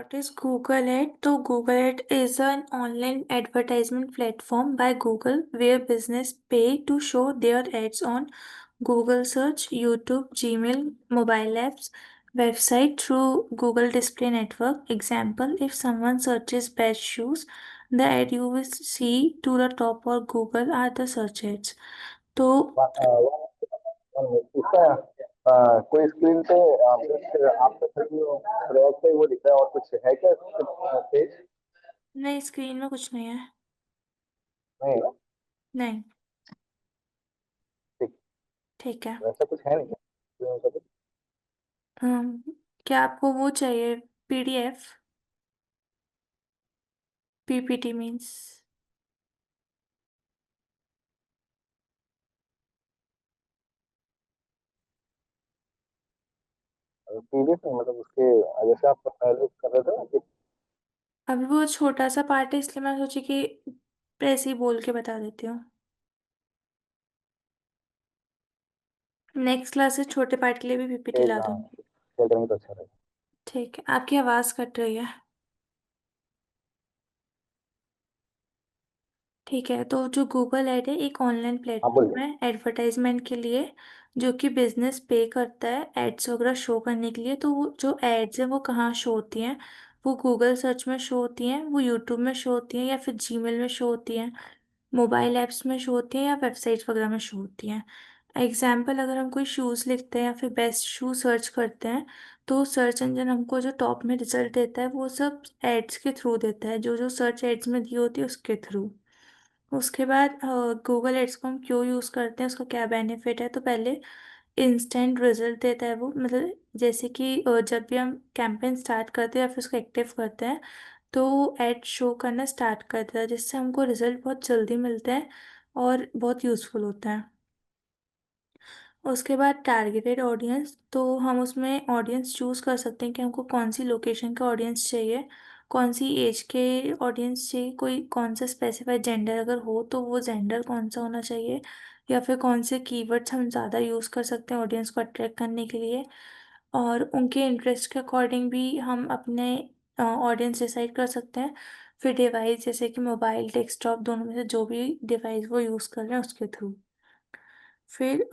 What is Google Ad? So Google Ad is an online advertisement platform by Google where business pay to show their ads on Google Search, YouTube, Gmail, mobile apps, website through Google Display Network. Example, if someone searches best shoes, the ad you will see to the top or Google are the search ads. तो इसका कोई screen पे आपका प्रयोग पे वो दिख रहा है और कुछ है क्या पेज? नहीं, स्क्रीन में कुछ नहीं है। नहीं है ना? नहीं। ठीक। ठीक है। वैसा कुछ है नहीं क्या? वैसा कुछ क्या आपको वो चाहिए? पीडीएफ? PPT means. पीडीएफ नहीं, मतलब उसके जैसे आप पहले कर रहे थे ना कि अभी वो छोटा सा पार्ट है इसलिए मैं सोची कि ऐसे ही बोल के बता देती हूँ। नेक्स्ट क्लास से छोटे पार्ट के लिए भी पीपीटी पेज, ला हाँ, दूंगी। शेयर करेंगे तो अच्छा रहेगा। ठीक है, आपकी आवाज़ कट रही है। ठीक है, तो जो गूगल ऐड है एक ऑनलाइन हाँ प्लेटफॉर्म बोलिए। है एडवर्टाइजमेंट के लिए, जो कि बिजनेस पे करता है एड्स वगैरह शो करने के लिए। तो वो जो एड्स है वो कहाँ शो होती हैं? वो गूगल सर्च में शो होती हैं, वो यूट्यूब में शो होती हैं, या फिर जीमेल में शो होती हैं, मोबाइल ऐप्स में शो होती हैं, या वेबसाइट वगैरह में शो होती हैं। एग्जाम्पल, अगर हम कोई शूज़ लिखते हैं या फिर बेस्ट शू सर्च करते हैं, तो सर्च इंजन हमको जो टॉप में रिजल्ट देता है वो सब एड्स के थ्रू देता है, जो जो सर्च एड्स में दी होती है उसके थ्रू। उसके बाद गूगल एड्स को हम क्यों यूज़ करते हैं, उसका क्या बेनिफिट है? तो पहले इंस्टेंट रिजल्ट देता है वो, मतलब जैसे कि जब भी हम कैंपेन स्टार्ट करते हैं या फिर उसको एक्टिव करते हैं तो एड शो करना स्टार्ट करता है, जिससे हमको रिजल्ट बहुत जल्दी मिलते हैं और बहुत यूज़फुल होता है। उसके बाद टारगेटेड ऑडियंस, तो हम उसमें ऑडियंस चूज़ कर सकते हैं कि हमको कौन सी लोकेशन का ऑडियंस चाहिए, कौन सी एज के ऑडियंस चाहिए, कोई कौन सा स्पेसिफाइड जेंडर अगर हो तो वो जेंडर कौन सा होना चाहिए, या फिर कौन से कीवर्ड्स हम ज़्यादा यूज़ कर सकते हैं ऑडियंस को अट्रैक्ट करने के लिए। और उनके इंटरेस्ट के अकॉर्डिंग भी हम अपने ऑडियंस डिसाइड कर सकते हैं। फिर डिवाइस, जैसे कि मोबाइल, डेस्कटॉप, दोनों में से जो भी डिवाइस वो यूज़ कर रहे हैं उसके थ्रू। फिर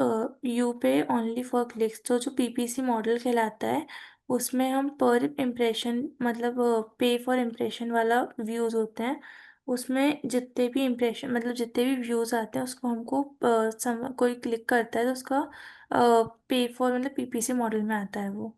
you pay only for clicks, तो जो पीपीसी मॉडल कहलाता है उसमें हम पर इम्प्रेशन, मतलब पे फॉर इम्प्रेशन वाला व्यूज़ होते हैं। उसमें जितने भी इम्प्रेशन, मतलब जितने भी व्यूज़ आते हैं उसको हमको कोई क्लिक करता है तो उसका पे फॉर, मतलब पीपीसी मॉडल में आता है वो।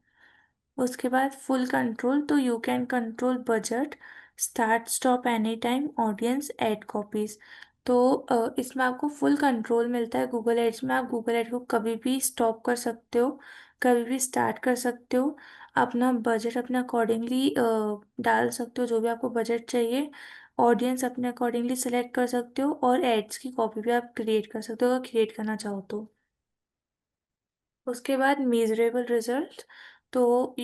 उसके बाद फुल कंट्रोल, तो you can control budget, start stop any time, audience, ad copies. तो इसमें आपको फुल कंट्रोल मिलता है। गूगल एड्स में आप गूगल एड को कभी भी स्टॉप कर सकते हो, कभी भी स्टार्ट कर सकते हो, अपना बजट अपने अकॉर्डिंगली डाल सकते हो जो भी आपको बजट चाहिए, ऑडियंस अपने अकॉर्डिंगली सेलेक्ट कर सकते हो, और एड्स की कॉपी भी आप क्रिएट कर सकते हो अगर क्रिएट करना चाहो तो। उसके बाद मेजरेबल रिजल्ट, तो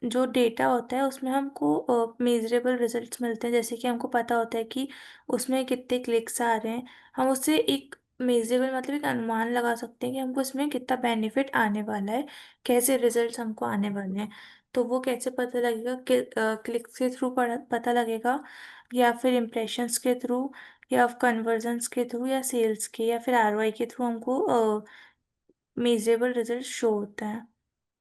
जो डेटा होता है उसमें हमको मेजरेबल रिजल्ट्स मिलते हैं, जैसे कि हमको पता होता है कि उसमें कितने क्लिक्स आ रहे हैं। हम उससे एक मेजरेबल, मतलब एक अनुमान लगा सकते हैं कि हमको इसमें कितना बेनिफिट आने वाला है, कैसे रिजल्ट्स हमको आने वाले हैं। तो वो कैसे पता लगेगा? क्लिक्स के थ्रू पता लगेगा, या फिर इम्प्रेशंस के थ्रू, या कन्वर्जन्स के थ्रू, या सेल्स के, या फिर आरओआई के थ्रू हमको मेजरेबल रिजल्ट शो होता है।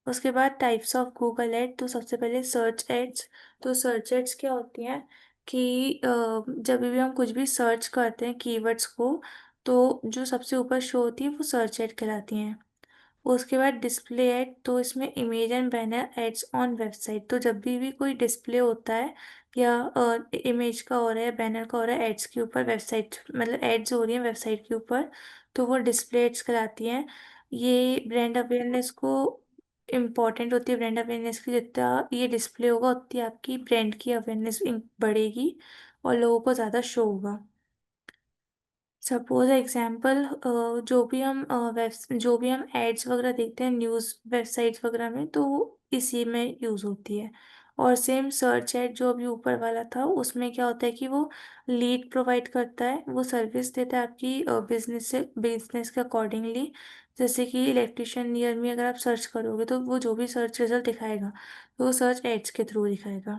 उसके बाद टाइप्स ऑफ गूगल एड, तो सबसे पहले सर्च एड्स। तो सर्च एड्स क्या होती हैं कि जब भी हम कुछ भी सर्च करते हैं कीवर्ड्स को, तो जो सबसे ऊपर शो होती है वो सर्च एड कहलाती हैं। उसके बाद डिस्प्ले एड, तो इसमें image and banner ads on website, तो जब भी कोई डिस्प्ले होता है या इमेज का हो रहा है, बैनर का हो रहा है एड्स के ऊपर, वेबसाइट मतलब एड्स हो रही हैं वेबसाइट के ऊपर, तो वो डिस्प्ले एड्स कहलाती हैं। ये ब्रांड अवेयरनेस को इम्पॉर्टेंट होती है, ब्रांड अवेयरनेस की जितना ये डिस्प्ले होगा उतनी आपकी ब्रांड की अवेयरनेस बढ़ेगी और लोगों को ज़्यादा शो होगा। सपोज एग्जाम्पल, जो भी हम एड्स वगैरह देखते हैं न्यूज़ वेबसाइट्स वगैरह में, तो वो इसी में यूज़ होती है। और सेम सर्च एड जो अभी ऊपर वाला था उसमें क्या होता है कि वो लीड प्रोवाइड करता है, वो सर्विस देता है आपकी बिजनेस के अकॉर्डिंगली। जैसे कि इलेक्ट्रिशियन नियर मी अगर आप सर्च करोगे तो वो जो भी सर्च रिजल्ट दिखाएगा तो वो सर्च एड्स के थ्रू दिखाएगा।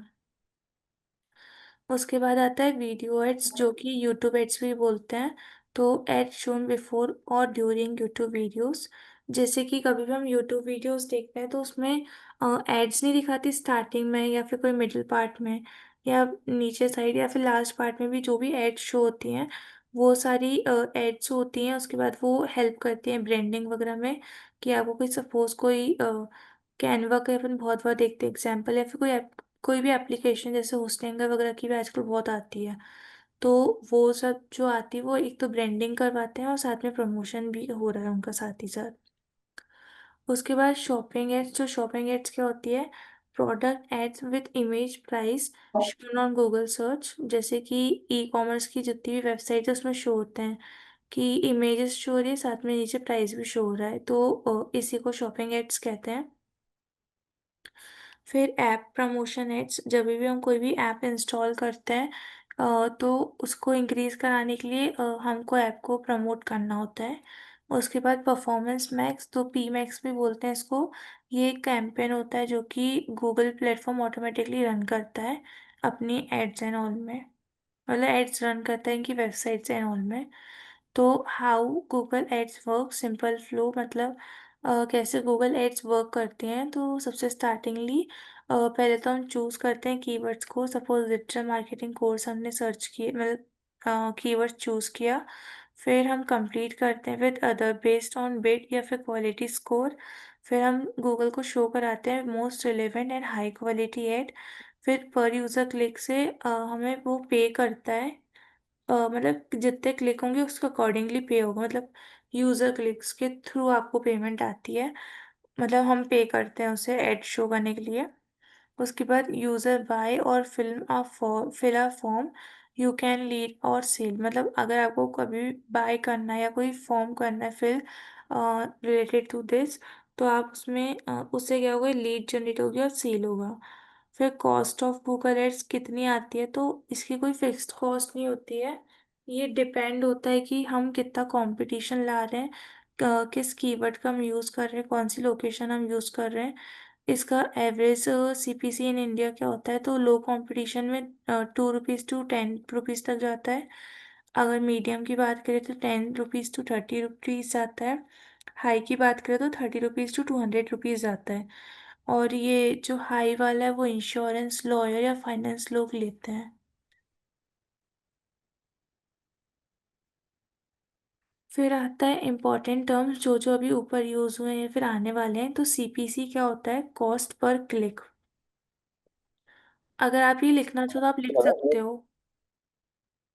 उसके बाद आता है वीडियो एड्स, जो कि यूट्यूब एड्स भी बोलते हैं। तो एड शोन बिफोर और ड्यूरिंग यूट्यूब वीडियोस। जैसे कि कभी भी हम यूट्यूब वीडियोस देखते हैं तो उसमें एड्स नहीं दिखाती स्टार्टिंग में या फिर कोई मिडिल पार्ट में या नीचे साइड या फिर लास्ट पार्ट में भी जो भी एड्स शो होती हैं वो सारी एड्स होती हैं। उसके बाद वो हेल्प करती हैं ब्रांडिंग वगैरह में, कि आपको कोई सपोज कोई कैनवा का अपन बहुत बार देखते हैं एग्जाम्पल, या फिर कोई भी एप्लीकेशन जैसे होस्टिंग वगैरह की भी आजकल बहुत आती है। तो वो सब जो आती है वो एक तो ब्रांडिंग करवाते हैं और साथ में प्रमोशन भी हो रहा है उनका साथ ही साथ। उसके बाद शॉपिंग एड्स, जो शॉपिंग एड्स क्या होती है, product ads with image price shown on Google search. जैसे कि ई कॉमर्स की जितनी भी वेबसाइट है उसमें शो होते हैं कि इमेजेस शो हो रही है, साथ में नीचे प्राइस भी शो हो रहा है, तो इसी को शॉपिंग एड्स कहते हैं। फिर ऐप प्रमोशन एड्स, जब भी हम कोई भी ऐप इंस्टॉल करते हैं तो उसको इंक्रीज कराने के लिए हमको ऐप को प्रमोट करना होता है। उसके बाद परफॉर्मेंस मैक्स, तो पी मैक्स भी बोलते हैं इसको। ये एक कैंपेन होता है जो कि गूगल प्लेटफॉर्म ऑटोमेटिकली रन करता है अपनी एड्स एंड ऑल में, मतलब एड्स रन करता है इनकी वेबसाइट्स एंड ऑल में। तो how Google ads work, simple flow, मतलब कैसे गूगल एड्स वर्क करते हैं। तो सबसे स्टार्टिंगली पहले तो हम चूज करते हैं कीवर्ड्स को। सपोज डिजिटल मार्केटिंग कोर्स हमने सर्च किए, मतलब कीवर्ड चूज किया। फिर हम कंप्लीट करते हैं with other based on bid या फिर क्वालिटी स्कोर। फिर हम गूगल को शो कराते हैं most relevant and high quality ad. फिर पर यूज़र क्लिक से हमें वो पे करता है। मतलब जितने क्लिक होंगे उसके अकॉर्डिंगली पे होगा, मतलब यूज़र क्लिक्स के थ्रू आपको पेमेंट आती है, मतलब हम पे करते हैं उसे एड शो करने के लिए। उसके बाद user buy or fill a form, you can lead or sale, मतलब अगर आपको कभी बाय करना है या कोई फॉर्म करना है फिल रिलेटेड टू दिस, तो आप उसमें उससे क्या होगा, लीड जनरेट होगी और सेल होगा। फिर कॉस्ट ऑफ गूगल एड्स कितनी आती है, तो इसकी कोई फिक्स्ड कॉस्ट नहीं होती है। ये डिपेंड होता है कि हम कितना कंपटीशन ला रहे हैं, किस कीवर्ड का हम यूज़ कर रहे हैं, कौन सी लोकेशन हम यूज़ कर रहे हैं। इसका एवरेज सीपीसी इन इंडिया क्या होता है, तो लो कंपटीशन में 2 रुपीज़ टू 10 रुपीज़ तक जाता है। अगर मीडियम की बात करें तो 10 रुपीज़ टू 30 रुपीज़ जाता है। हाई की बात करें तो 30 रुपीज़ टू 200 रुपीज़ जाता है। और ये जो हाई वाला है वो इंश्योरेंस, लॉयर या फाइनेंस लोग लेते हैं। फिर आता है इम्पॉर्टेंट टर्म्स जो जो अभी ऊपर यूज हुए हैं या फिर आने वाले हैं। तो सीपीसी क्या होता है, कॉस्ट पर क्लिक। अगर आप ये लिखना चाहो तो आप लिख ये सकते हो।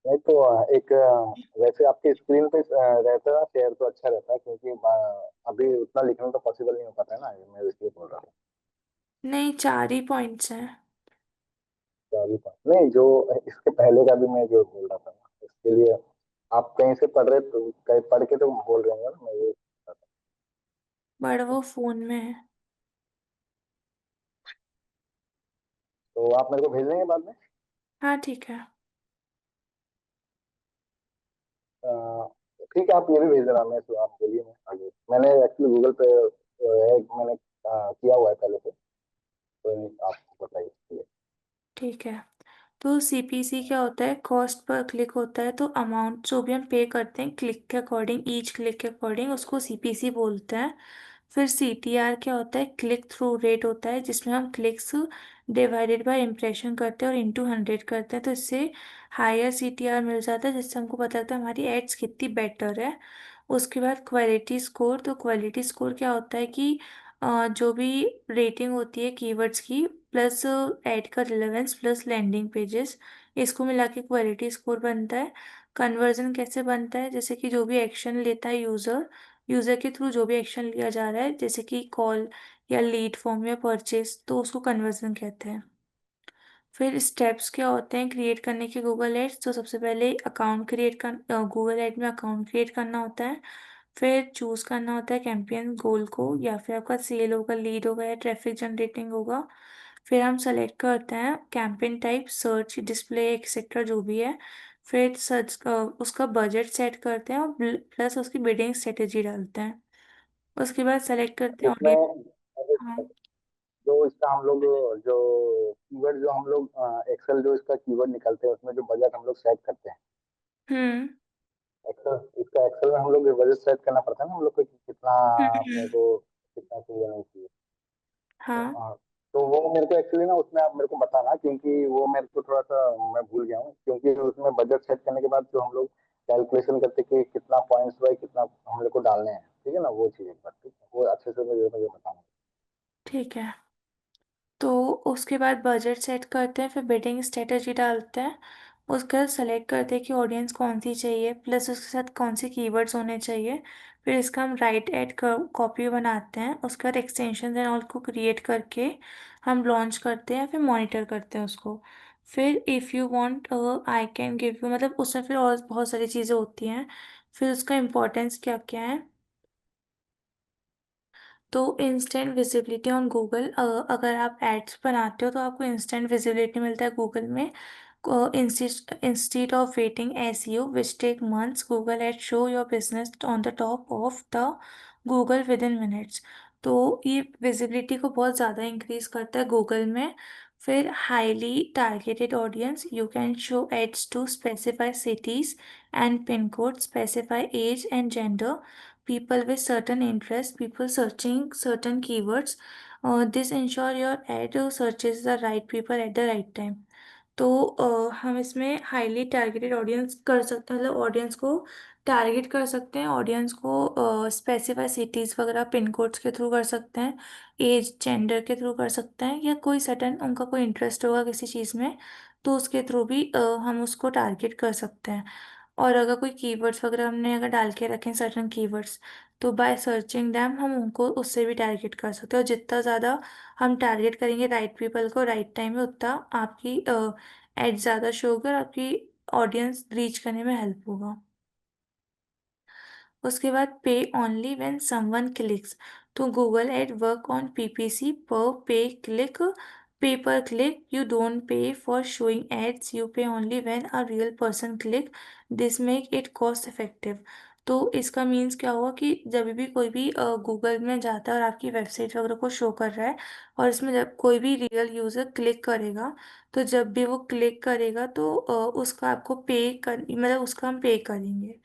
नहीं तो एक वैसे आपकी स्क्रीन पे रहता है शेयर तो अच्छा रहता है, क्योंकि अभी उतना लिखना तो पॉसिबल नहीं हो पाता है ना, मैं इसलिए बोल रहा हूँ। नहीं, 4 ही पॉइंट्स हैं। सॉरी नहीं, जो इसके पहले का भी मैं जो बोल रहा था ना, इसके लिए आप कहीं से पढ़ रहे तो कहीं पढ़ के तो बोल रहे होंगे ना, मैं ये बोल रहा था। बट वो फोन में है। तो आप मेरे को भेज देंगे बाद में। हाँ ठीक है। अ, ठीक है, आप ये भी भेज देना, मैं तो आप बोलिए, मैं आगे मैंने एक्चुअली गूगल पे मैंने किया हुआ है पहले से, तो आप बताइए। ठीक है। तो सीपीसी क्या होता है, कॉस्ट पर क्लिक होता है। तो अमाउंट जो भी हम पे करते हैं क्लिक के अकॉर्डिंग, ईच क्लिक के अकॉर्डिंग, उसको सीपीसी बोलते हैं। फिर सीटीआर क्या होता है, क्लिक थ्रू रेट होता है, जिसमें हम क्लिक्स डिवाइडेड बाय इम्प्रेशन करते हैं और इंटू 100 करते हैं, तो इससे हायर सीटीआर मिल जाता है, जिससे हमको पता लगता है हमारी एड्स कितनी बेटर है। उसके बाद क्वालिटी स्कोर, तो क्वालिटी स्कोर क्या होता है कि जो भी रेटिंग होती है कीवर्ड्स की प्लस ऐड का रिलेवेंस प्लस लैंडिंग पेजेस, इसको मिला के क्वालिटी स्कोर बनता है। कन्वर्जन कैसे बनता है, जैसे कि जो भी एक्शन लेता है यूज़र, यूज़र के थ्रू जो भी एक्शन लिया जा रहा है, जैसे कि कॉल या लीड फॉर्म या परचेज, तो उसको कन्वर्जन कहते हैं। फिर स्टेप्स क्या होते हैं क्रिएट करने के गूगल एड्स, तो सबसे पहले अकाउंट क्रिएट कर गूगल एड में अकाउंट क्रिएट करना होता है। फिर चूज करना होता है कैंपेन गोल को, या फिर आपका सेल होगा, लीड होगा या ट्रैफिक जनरेटिंग होगा। फिर हम सेलेक्ट करते हैं campaign type, search, display etcetera जो भी है। फिर सर्च उसका बजट सेट करते हैं और प्लस उसकी बिडिंग स्ट्रेटेजी डालते हैं। उसके बाद सेलेक्ट करते हैं इसमें ऑडियंस। हाँ। जो इसका हम लोग जो कीवर्ड जो हम लोग एक्सेल जो इसका कीवर्ड निकलते हैं उसमें जो बजट हम लोग सेट करते हैं, हम्म। एक्सेल इसका एक्सेल में हम लोग बजट सेट करना पड़ता है ना हम लोग को कि कितना अपने हम्म। को कितना चाहिए नहीं चाहिए। तो हाँ। तो वो मेरे को एक्चुअली ना उसमें आप मेरे को बताना, क्योंकि वो मेरे को थोड़ा सा मैं भूल गया हूँ, क्योंकि उसमें बजट सेट करने के बाद जो हम लोग कैलकुलेशन करते हैं कि कितना पॉइंट्स बाई कितना हम लोग को डालने हैं, ठीक है ना, वो चीज़ एक बार, ठीक है, वो अच्छे से मुझे बताना। ठीक है। तो उसके बाद बजट सेट करते हैं, फिर बिडिंग स्ट्रेटजी डालते हैं। उसका सेलेक्ट करते हैं कि ऑडियंस कौन सी चाहिए, प्लस उसके साथ कौन से कीवर्ड्स होने चाहिए। फिर इसका हम राइट एड कॉपी बनाते हैं, उसके बाद एक्सटेंशन एंड ऑल को क्रिएट करके हम लॉन्च करते हैं, फिर मॉनिटर करते हैं उसको। फिर if you want I can give you, मतलब उसमें फिर और बहुत सारी चीज़ें होती हैं। फिर उसका इम्पोर्टेंस क्या क्या है। तो इंस्टेंट विजिबिलिटी ऑन गूगल, अगर आप एड्स बनाते हो तो आपको इंस्टेंट विजिबिलिटी मिलता है गूगल में। Instead of waiting SEO which take months, Google ad show your business on the top of the Google within minutes. तो ये विजिबिलिटी को बहुत ज़्यादा इंक्रीज करता है गूगल में। फिर highly targeted audience, you can show ads to specify cities and pin code, specify age and gender, people with certain interests, people searching certain keywords. This ensure your ad searches the right people at the right time. तो हम इसमें highly targeted audience कर सकते हैं, मतलब audience को target कर सकते हैं, ऑडियंस को स्पेसिफाई सिटीज़ वगैरह पिन कोड्स के थ्रू कर सकते हैं, एज जेंडर के थ्रू कर सकते हैं, या कोई सडन उनका कोई इंटरेस्ट होगा किसी चीज़ में तो उसके थ्रू भी हम उसको टारगेट कर सकते हैं। और अगर कोई कीवर्ड्स वगैरह हमने अगर डाल के रखें सर्टन कीवर्ड्स, तो बाय सर्चिंग दैम हम उनको उससे भी टारगेट कर सकते हैं। और जितना ज़्यादा हम टारगेट करेंगे राइट पीपल को राइट टाइम में, उतना आपकी एड ज़्यादा शो होगा और आपकी ऑडियंस रीच करने में हेल्प होगा। उसके बाद pay only when someone clicks, तो Google ad work on PPC पर pay per click, you don't pay for showing ads, you pay only when a real person click, this make it cost effective. तो इसका means क्या हुआ कि जब भी कोई भी गूगल में जाता है और आपकी वेबसाइट वगैरह को शो कर रहा है, और इसमें जब कोई भी रियल यूज़र क्लिक करेगा, तो जब भी वो क्लिक करेगा तो उसका आपको पे कर, मतलब उसका हम पे करेंगे।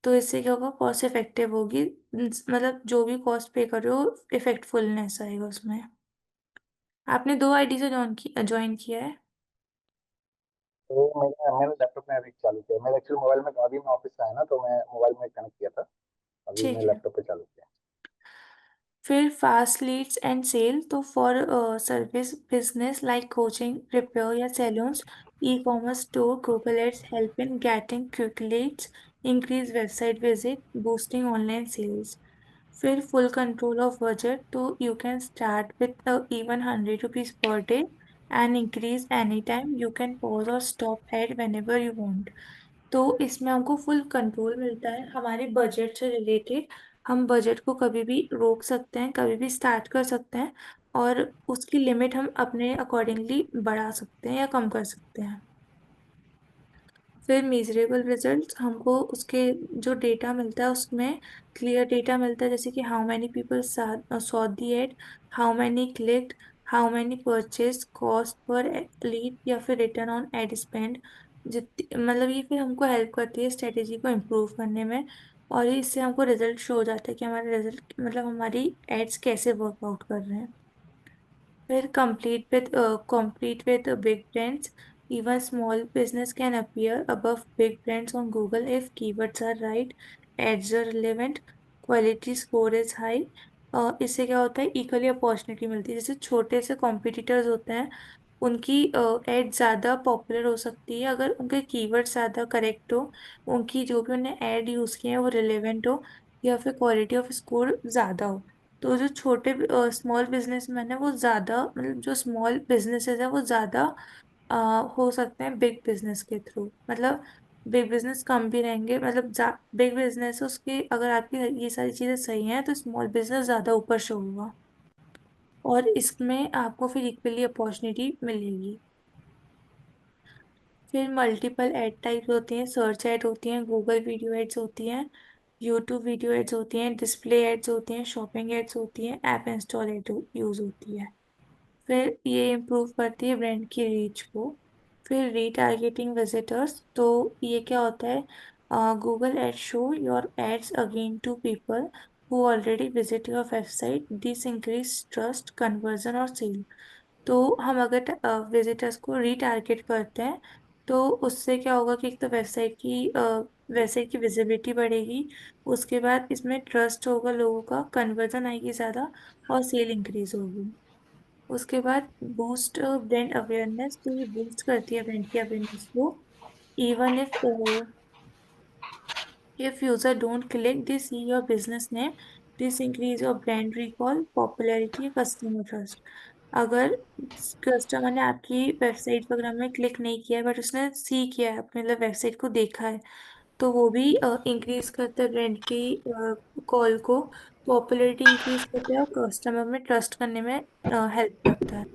तो इससे क्या होगा, कॉस्ट इफेक्टिव होगी, मतलब जो भी कॉस्ट पे कर रहे हो इफेक्टफुलनेस आएगा उसमें। आपने 2 आईडी से ज्वाइन किया है? तो मैंने लैपटॉप में अभी चालू किया, मेरे एक्चुअली मोबाइल में अभी मैं ऑफिस से आया ना, तो मैं मोबाइल में कनेक्ट किया था, अभी मैं ठीक है। लैपटॉप पे चालू किया। फिर फास्ट लीड्स एंड सेल, तो for service business like coaching, repair या salons, e commerce store, Google ads help in getting quick leads, increase website visit, boosting online sales. फिर फुल कंट्रोल ऑफ बजट, तो you can start with even 100 rupees per day and increase any time, you can pause और stop ad whenever you want. तो इसमें हमको full control मिलता है हमारे budget से रिलेटेड। हम बजट को कभी भी रोक सकते हैं, कभी भी स्टार्ट कर सकते हैं, और उसकी लिमिट हम अपने अकॉर्डिंगली बढ़ा सकते हैं या कम कर सकते हैं। फिर मेजरेबल रिजल्ट्स, हमको उसके जो डेटा मिलता है उसमें क्लियर डेटा मिलता है, जैसे कि how many people saw the ad, how many clicked, how many purchase, cost per lead, या फिर रिटर्न ऑन एड स्पेंड। जितनी मतलब ये फिर हमको हेल्प करती है स्ट्रेटेजी को इम्प्रूव करने में, और इससे हमको रिजल्ट शो हो जाता है कि हमारे रिजल्ट मतलब हमारी एड्स कैसे वर्कआउट कर रहे हैं। फिर complete with big brands. Even small business can appear above big brands on Google if keywords are right, ads are relevant, quality score is high. इससे क्या होता है, इक्वली अपॉर्चुनिटी मिलती है। जैसे छोटे से कॉम्पिटिटर्स होते हैं, उनकी एड ज़्यादा पॉपुलर हो सकती है अगर उनके कीवर्ड ज़्यादा करेक्ट हो, उनकी जो भी उन्हें एड यूज़ किए हैं वो रिलेवेंट हो, या फिर क्वालिटी ऑफ स्कोर ज़्यादा हो। तो जो छोटे स्मॉल बिजनेसमैन है वो ज़्यादा, मतलब जो स्मॉल बिजनेसेस है वो ज़्यादा हो सकते हैं बिग बिजनेस के थ्रू, मतलब बिग बिजनेस कम भी रहेंगे, मतलब बिग बिजनेस उसके अगर आपकी ये सारी चीज़ें सही हैं तो स्मॉल बिजनेस ज़्यादा ऊपर शो होगा, और इसमें आपको फिर इक्वली अपॉर्चुनिटी मिलेगी। फिर मल्टीपल एड टाइप्स होती हैं, सर्च एड होती हैं, गूगल वीडियो एड्स होती हैं, यूट्यूब वीडियो एड्स होती हैं, डिस्प्ले एड्स होती हैं, शॉपिंग एड्स होती हैं, ऐप इंस्टॉल एड यूज होती है। फिर ये इम्प्रूव करती है ब्रांड की रीच को। फिर रीटारगेटिंग विजिटर्स, तो ये क्या होता है, Google ad show your ads again to people who already visit your website, this increase trust, conversion और सेल। तो हम अगर विजिटर्स को रीटारगेट करते हैं तो उससे क्या होगा कि एक तो वेबसाइट की विजिबिलिटी बढ़ेगी, उसके बाद इसमें ट्रस्ट होगा लोगों का, कन्वर्जन आएगी ज़्यादा और सेल इंक्रीज होगी। उसके बाद बूस्ट ब्रांड अवेयरनेस, तो ये बूस्ट करती है ब्रांड की अवेयरनेस को। Even if user don't click, they see your business name. This increase your brand recall, popularity, customer trust. अगर कस्टमर ने आपकी वेबसाइट वगैरह में क्लिक नहीं किया है बट उसने सी किया है, अपने मतलब वेबसाइट को देखा है, तो वो भी इंक्रीज करता है ब्रांड की कॉल को, पॉपुलैरिटी इंक्रीज करता है और कस्टमर में ट्रस्ट करने में हेल्प करता है।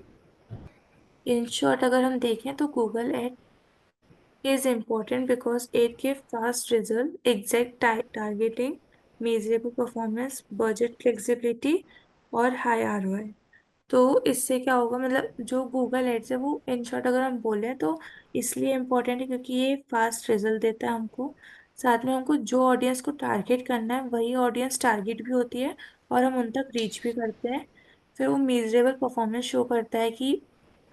इन शॉर्ट अगर हम देखें तो Google add is important because it gives fast result, exact targeting, measurable performance, budget flexibility और हाई आरओआई। तो इससे क्या होगा, मतलब जो गूगल एड्स है वो इन शॉर्ट अगर हम बोले तो इसलिए इम्पोर्टेंट है क्योंकि ये फास्ट रिजल्ट देता है हमको। साथ में हमको जो ऑडियंस को टारगेट करना है वही ऑडियंस टारगेट भी होती है और हम उन तक रीच भी करते हैं। फिर वो मेजरेबल परफॉर्मेंस शो करता है कि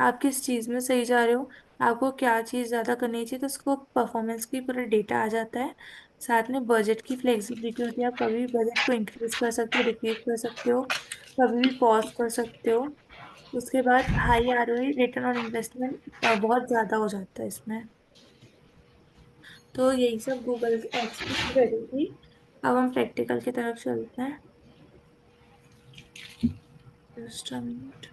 आप किस चीज़ में सही जा रहे हो, आपको क्या चीज़ ज़्यादा करनी चाहिए, तो उसको परफॉर्मेंस की पूरा डेटा आ जाता है। साथ में बजट की फ्लेक्सिबिलिटी होती है, आप कभी भी बजट को इंक्रीज कर सकते हो, डिक्रीज कर सकते हो, कभी भी पॉज कर सकते हो। उसके बाद high ROE, return on investment बहुत ज़्यादा हो जाता है इसमें। तो यही सब गूगल एड्स की क्वेरी थी। अब हम प्रैक्टिकल की तरफ चलते हैं। Just a minute.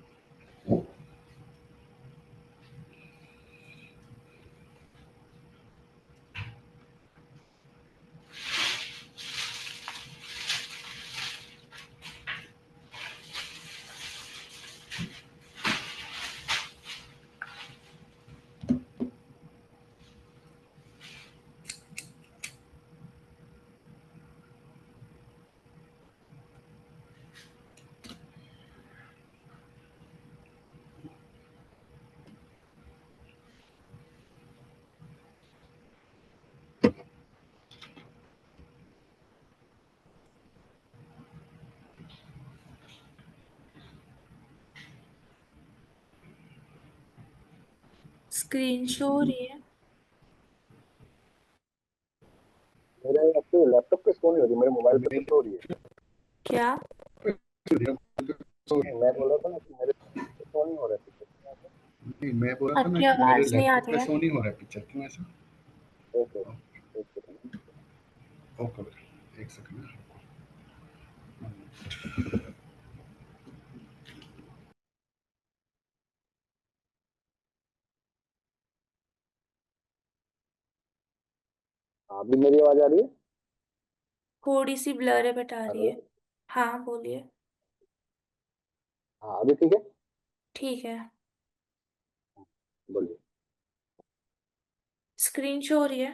Screen show हो रही है मेरे आपके लैपटॉप पे शो नहीं हो रही, मेरे मोबाइल पे तो मेरे शो हो रही है। क्या? तो मैं बोल रहा था ना कि मेरे पे शो नहीं हो रहा है पिक्चर। नहीं, मैं बोल रहा था ना आपकी कि मेरे आवाज नहीं आ लैपटॉप रही पे है। शो नहीं हो रहा है पिक्चर, क्यों ऐसा? ओके, एक सेकंड। ओके, एक सेकंड। हाँ, अभी मेरी आवाज आ रही है? थोड़ी सी ब्लर है बट आ रही हेलो। है। हाँ बोलिए। हाँ, अभी ठीक है। ठीक है। बोलिए। स्क्रीन शो हो रही है।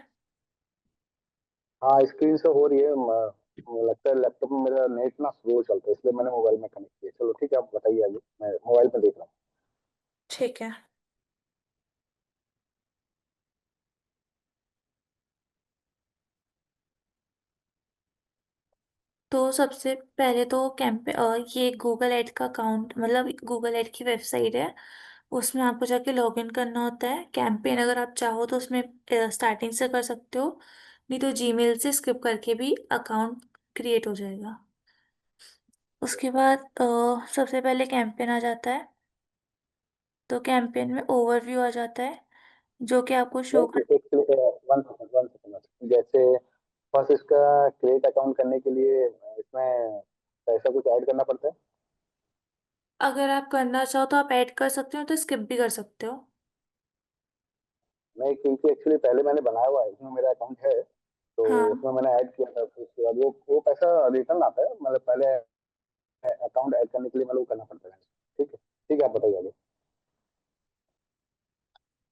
हाँ, स्क्रीन से हो रही है। मुझे लगता है लैपटॉप में मेरा नेट ना स्लो चलता है, इसलिए मैंने मोबाइल में कनेक्ट किया। चलो ठीक है, आप बताइए आगे, मैं मोबाइल में देख रहा हूँ। ठीक है। तो सबसे पहले तो ये गूगल एड का अकाउंट, मतलब गूगल एड की वेबसाइट है, उसमें आपको जाके लॉग इन करना होता है। कैंपेन अगर आप चाहो तो उसमें स्टार्टिंग से कर सकते हो, नहीं तो जीमेल से स्किप करके भी अकाउंट क्रिएट हो जाएगा। उसके बाद सबसे पहले कैंपेन आ जाता है, तो कैंपेन में ओवरव्यू आ जाता है जो कि आपको शो नहीं, कर। एक वन सेकंड, वन सेकंड। जैसे फर्स्ट इसका क्रिएट अकाउंट करने के लिए इसमें पैसा कुछ ऐड करना पड़ता है? अगर आप करना चाहो तो आप ऐड कर सकते हो, तो स्किप भी कर सकते हो। नहीं, क्योंकि एक्चुअली पहले मैंने बनाया हुआ है, इसमें मेरा अकाउंट है, तो हाँ उसमें मैंने ऐड किया था। फिर उसके बाद वो पैसा रिटर्न आता है, मतलब पहले अकाउंट ऐड करने के लिए मतलब वो करना पड़ता है। ठीक है, ठीक है, आप बताइए आगे।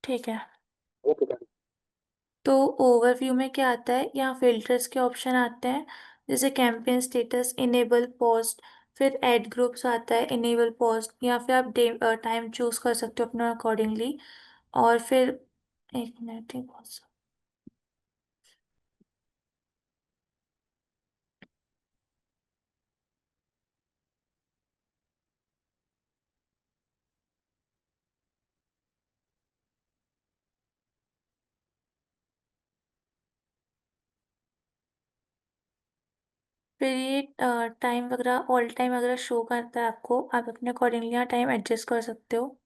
ठीक है। ओके। तो ओवरव्यू में क्या आता है, यहाँ फिल्टर्स के ऑप्शन आते हैं। जैसे कैंपेन स्टेटस, इनेबल पोस्ट, फिर ऐड ग्रुप्स आता है, इनेबल पोस्ट, या फिर आप टाइम चूज कर सकते हो अपना अकॉर्डिंगली। और फिर एक मिनट, एक बहुत फिर ये टाइम वगैरह, ऑल टाइम वगैरह शो करता है आपको, आप अपने अकॉर्डिंगली यहाँ टाइम एडजस्ट कर सकते हो।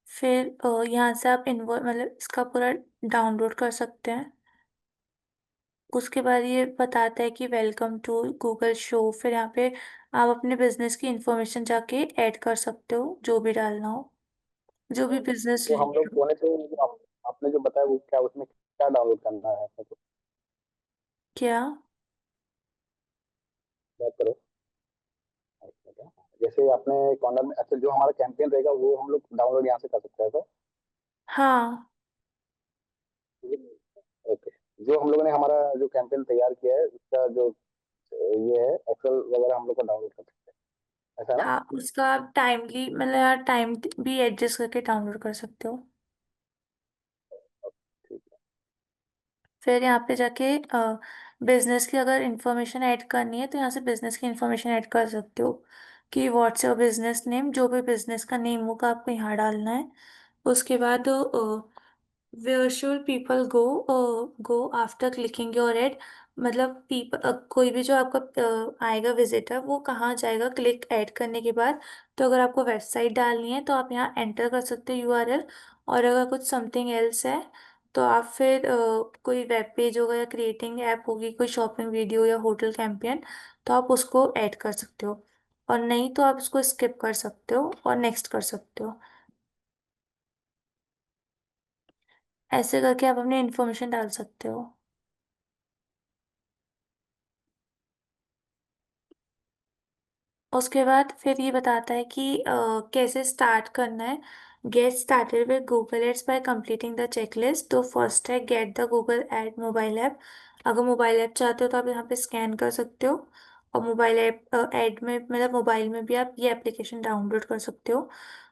फिर यहाँ से आप इन्वॉल्व मतलब इसका पूरा डाउनलोड कर सकते हैं। उसके बाद ये बताता है कि वेलकम टू गूगल शो, फिर यहाँ पे आप अपने बिजनेस की इंफॉर्मेशन जाके ऐड कर सकते हो, जो भी डालना हो, जो भी तो बिजनेस जो हम लोग रिलेटेड हो। सोने से जो आपने जो बताया वो क्या, उसमें क्या डाउनलोड करना है अपने को? क्या? बात करो। अच्छा, जैसे आपने कॉर्नर में, अच्छा जो हमारा कैंपेन रहेगा वो हम लोग डाउनलोड यहाँ से कर सकते हैं सर? हाँ। ओके। जो हम लोगों ने हमारा जो कैंपेन तैयार किया है उसका जो ये है एक्सेल वगैरह हम लोग को डाउनलोड कर सकते हैं, ऐसा है ना? हाँ, उसका आप टाइमली मतलब यार टाइम भी एडजस्ट करके डाउनलोड कर सकते हो। ठीक है। फिर यहाँ पे जाके बिजनेस की अगर इंफॉर्मेशन ऐड करनी है तो यहाँ से बिजनेस की इंफॉर्मेशन ऐड कर सकते हो, कि व्हाट्स योर बिजनेस नेम, जो भी बिजनेस का नेम होगा आपको यहाँ डालना है। उसके बाद where should people go, go after clicking your ad, मतलब कोई भी जो आपका आएगा विजिटर, वो कहाँ जाएगा क्लिक ऐड करने के बाद। तो अगर आपको वेबसाइट डालनी है तो आप यहाँ एंटर कर सकते हो यूआरएल। और अगर कुछ समथिंग एल्स है तो आप फिर कोई वेब पेज होगा या क्रिएटिंग ऐप होगी, कोई शॉपिंग वीडियो या होटल कैंपेन, तो आप उसको ऐड कर सकते हो। और नहीं तो आप उसको स्किप कर सकते हो और नेक्स्ट कर सकते हो। ऐसे करके आप अपनी इन्फॉर्मेशन डाल सकते हो। उसके बाद फिर ये बताता है कि कैसे स्टार्ट करना है। Get started with Google ads by completing the checklist. तो फर्स्ट है get the Google ad mobile app. अगर मोबाइल ऐप चाहते हो तो आप यहाँ पे स्कैन कर सकते हो। और मोबाइल ऐप ऐड में मतलब मोबाइल में भी आप ये एप्लीकेशन डाउनलोड कर सकते हो।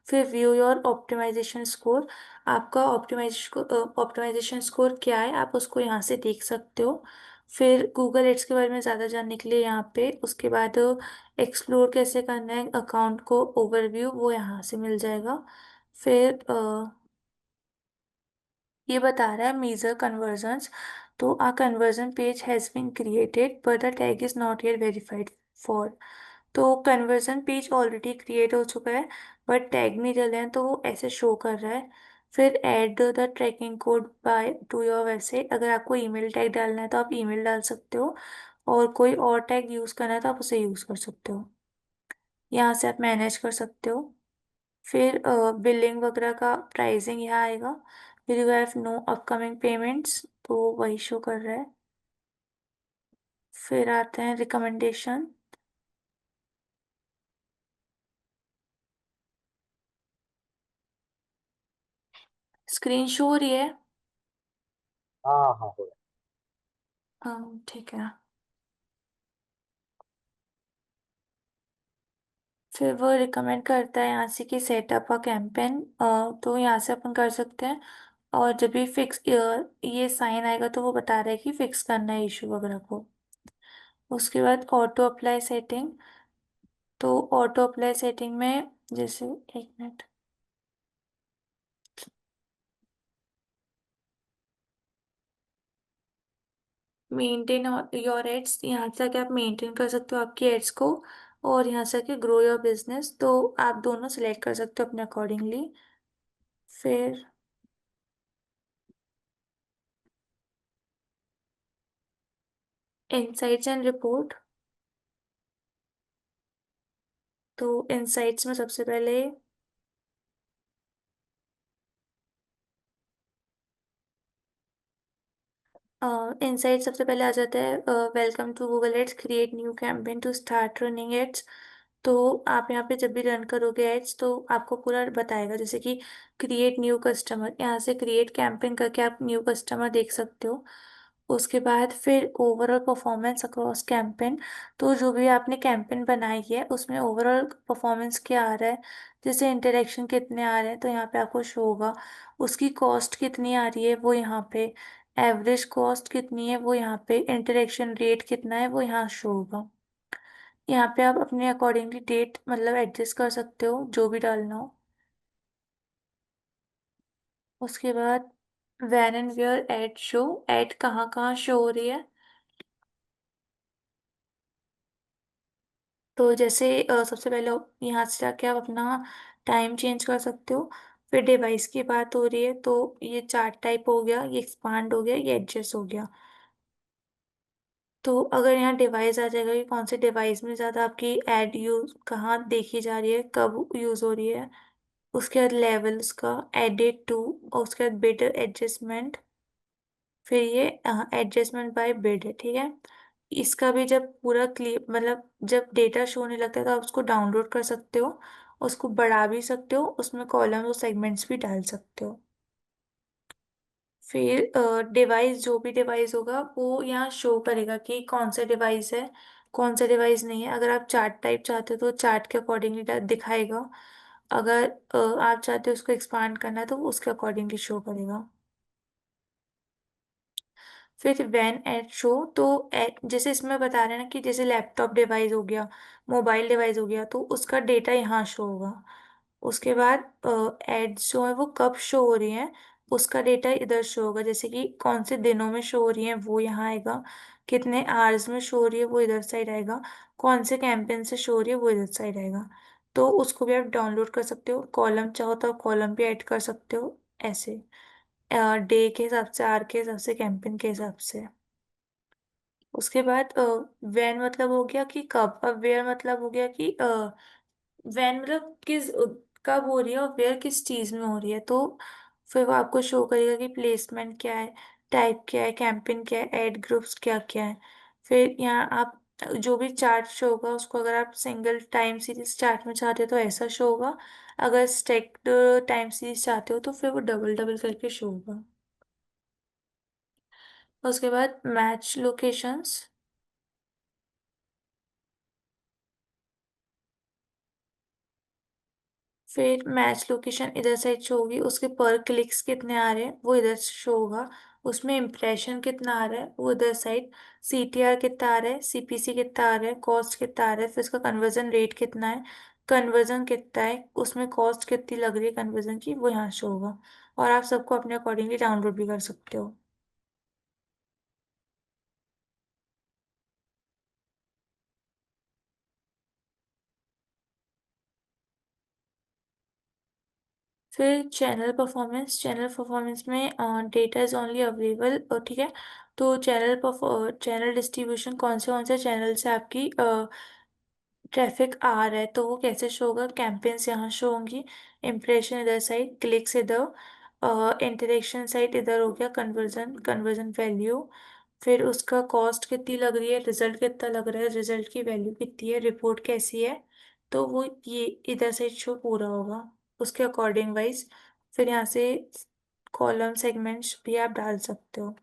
फिर व्यू योर ऑप्टिमाइजेशन स्कोर। आपका ऑप्टिमाइजेशन स्कोर क्या है, आप उसको यहाँ से देख सकते हो। फिर गूगल एड्स के बारे में ज़्यादा जानने के लिए यहाँ पे उसके बाद एक्सप्लोर कैसे करना है अकाउंट को, ओवरव्यू, वो यहाँ से मिल जाएगा। फिर ये बता रहा है मेजर कन्वर्जन्स। तो a conversion page has been created but the tag is not yet verified for. तो कन्वर्जन पेज ऑलरेडी क्रिएट हो चुका है बट टैग नहीं डले हैं, तो वो ऐसे शो कर रहा है। फिर add the tracking code by to your website. अगर आपको ईमेल टैग डालना है तो आप ईमेल डाल सकते हो, और कोई और टैग यूज़ करना है तो आप उसे यूज़ कर सकते हो। यहाँ से आप मैनेज कर सकते हो। फिर बिलिंग वगैरह का प्राइसिंग यहाँ आएगा। फिर you have no upcoming payments, तो वही शो कर रहा है। फिर आते हैं रिकमेंडेशन। स्क्रीन शो हो रही है। हाँ हाँ हो गया। ठीक है। फिर वो रिकमेंड करता है यहाँ से कि सेटअप अ कैंपेन, तो यहाँ से अपन कर सकते हैं। और जब भी फिक्स ये साइन आएगा तो वो बता रहा है कि फिक्स करना है इशू वगैरह को। उसके बाद ऑटो अप्लाई सेटिंग। तो ऑटो अप्लाई सेटिंग में जैसे, एक मिनट, मेंटेन योर एड्स, यहाँ से आके आप मेंटेन कर सकते हो आपकी एड्स को। और यहाँ से आके ग्रो योर बिजनेस, तो आप दोनों सिलेक्ट कर सकते हो अपने अकॉर्डिंगली। फिर इनसाइट्स एंड रिपोर्ट। तो इनसाइट्स में सबसे पहले इनसाइट सबसे पहले आ जाता है, welcome to Google ads, create new campaign to start running ads. तो आप यहाँ पे जब भी रन करोगे एड्स तो आपको पूरा बताएगा, जैसे कि क्रिएट न्यू कस्टमर, यहाँ से क्रिएट कैंपेन करके आप न्यू कस्टमर देख सकते हो। उसके बाद फिर ओवरऑल परफॉर्मेंस अक्रॉस कैंपेन। तो जो भी आपने कैंपेन बनाई है उसमें ओवरऑल परफॉर्मेंस क्या आ रहा है, जैसे इंटरेक्शन कितने आ रहे हैं तो यहाँ पे आपको शो होगा। उसकी कॉस्ट कितनी आ रही है वो यहाँ पे, एवरेज कॉस्ट कितनी है वो यहाँ पे, इंटरेक्शन रेट कितना है वो यहाँ शो होगा। यहाँ पे आप अपने अकॉर्डिंगली डेट मतलब एडजस्ट कर सकते हो जो भी डालना हो। उसके बाद when and where ad show, ad कहाँ कहाँ शो हो रही है। तो जैसे सबसे पहले यहाँ से जाके आप अपना टाइम चेंज कर सकते हो। फिर डिवाइस की बात हो रही है तो ये चार्ट टाइप हो गया, ये एक्सपांड हो गया, ये एडजस्ट हो गया। तो अगर यहाँ डिवाइस आ जाएगा कि कौन से डिवाइस में ज़्यादा आपकी एड यूज कहाँ देखी जा रही है, कब यूज़ हो रही है। उसके बाद लेवल्स का एडिट टू, और उसके बाद बेटर एडजस्टमेंट, फिर ये एडजस्टमेंट बाय बिड है, ठीक है। इसका भी जब पूरा क्लियर मतलब जब डेटा शो होने लगता है तो आप उसको डाउनलोड कर सकते हो, उसको बढ़ा भी सकते हो, उसमें कॉलम और सेगमेंट्स भी डाल सकते हो। फिर डिवाइस, जो भी डिवाइस होगा वो यहाँ शो करेगा कि कौन सा डिवाइस है, कौन सा डिवाइस नहीं है। अगर आप चार्ट टाइप चाहते हो तो चार्ट के अकॉर्डिंगली दिखाएगा। अगर आप चाहते हो उसको एक्सपांड करना है तो वो उसके अकॉर्डिंगली शो करेगा। फिर वैन एट शो, तो जैसे इसमें बता रहे हैं ना कि जैसे लैपटॉप डिवाइस हो गया, मोबाइल डिवाइस हो गया, तो उसका डेटा यहाँ शो होगा। उसके बाद एड्स जो है वो कब शो हो रही हैं उसका डेटा इधर शो होगा, जैसे कि कौन से दिनों में शो हो रही हैं वो यहाँ आएगा, कितने आवर्स में शो हो रही है वो इधर साइड आएगा, कौन से कैंपेन से शो हो रही है वो इधर साइड आएगा। तो उसको भी आप डाउनलोड कर सकते हो, कॉलम चाहो तो आप कॉलम भी ऐड कर सकते हो ऐसे, डे के हिसाब से, आर के हिसाब से, कैंपेन के हिसाब से। उसके बाद वैन मतलब हो गया कि कब, अब वेयर मतलब हो गया कि वैन मतलब किस कब हो रही है, और वेयर किस चीज में हो रही है। तो फिर वो आपको शो करेगा कि प्लेसमेंट क्या है, टाइप क्या है, कैंपेन क्या है, एड ग्रुप्स क्या क्या है। फिर यहाँ आप जो भी चार्ट शो होगा उसको अगर आप सिंगल टाइम सीरीज चार्ट में चाहते हो तो ऐसा शो होगा, अगर स्टेक्ड टाइम सीरीज चाहते हो तो फिर वो डबल डबल करके शो होगा। उसके बाद मैच लोकेशंस, फिर मैच लोकेशन इधर साइड शो होगी, उसके पर क्लिक्स कितने आ रहे हैं वो इधर शो होगा, उसमें इम्प्रेशन कितना आ रहा है वो इधर साइड, सीटीआर कितना आ रहा है, सीपीसी कितना आ रहा है, कॉस्ट कितना आ रहा है, फिर इसका कन्वर्जन रेट कितना है, कन्वर्जन कितना है, उसमें कॉस्ट कितनी लग रही है कन्वर्जन की वो यहाँ शो होगा। और आप सबको अपने अकॉर्डिंगली डाउनलोड भी कर सकते हो। फिर चैनल परफॉर्मेंस में डेटा इज ओनली अवेलेबल, ठीक है। तो चैनल डिस्ट्रीब्यूशन कौन से चैनल से आपकी ट्रैफिक आ रहा है तो वो कैसे शो होगा, कैंपेन्स यहाँ शो होंगी, इम्प्रेशन इधर साइड, क्लिक्स इधर, इंटरेक्शन साइड इधर हो गया, कन्वर्जन कन्वर्जन वैल्यू, फिर उसका कॉस्ट कितनी लग रही है, रिजल्ट कितना लग रहा है, रिजल्ट की वैल्यू कितनी है, रिपोर्ट कैसी है। तो वो ये इधर साइड शो पूरा होगा उसके अकॉर्डिंग वाइज। फिर यहाँ से कॉलम सेगमेंट्स भी आप डाल सकते हो।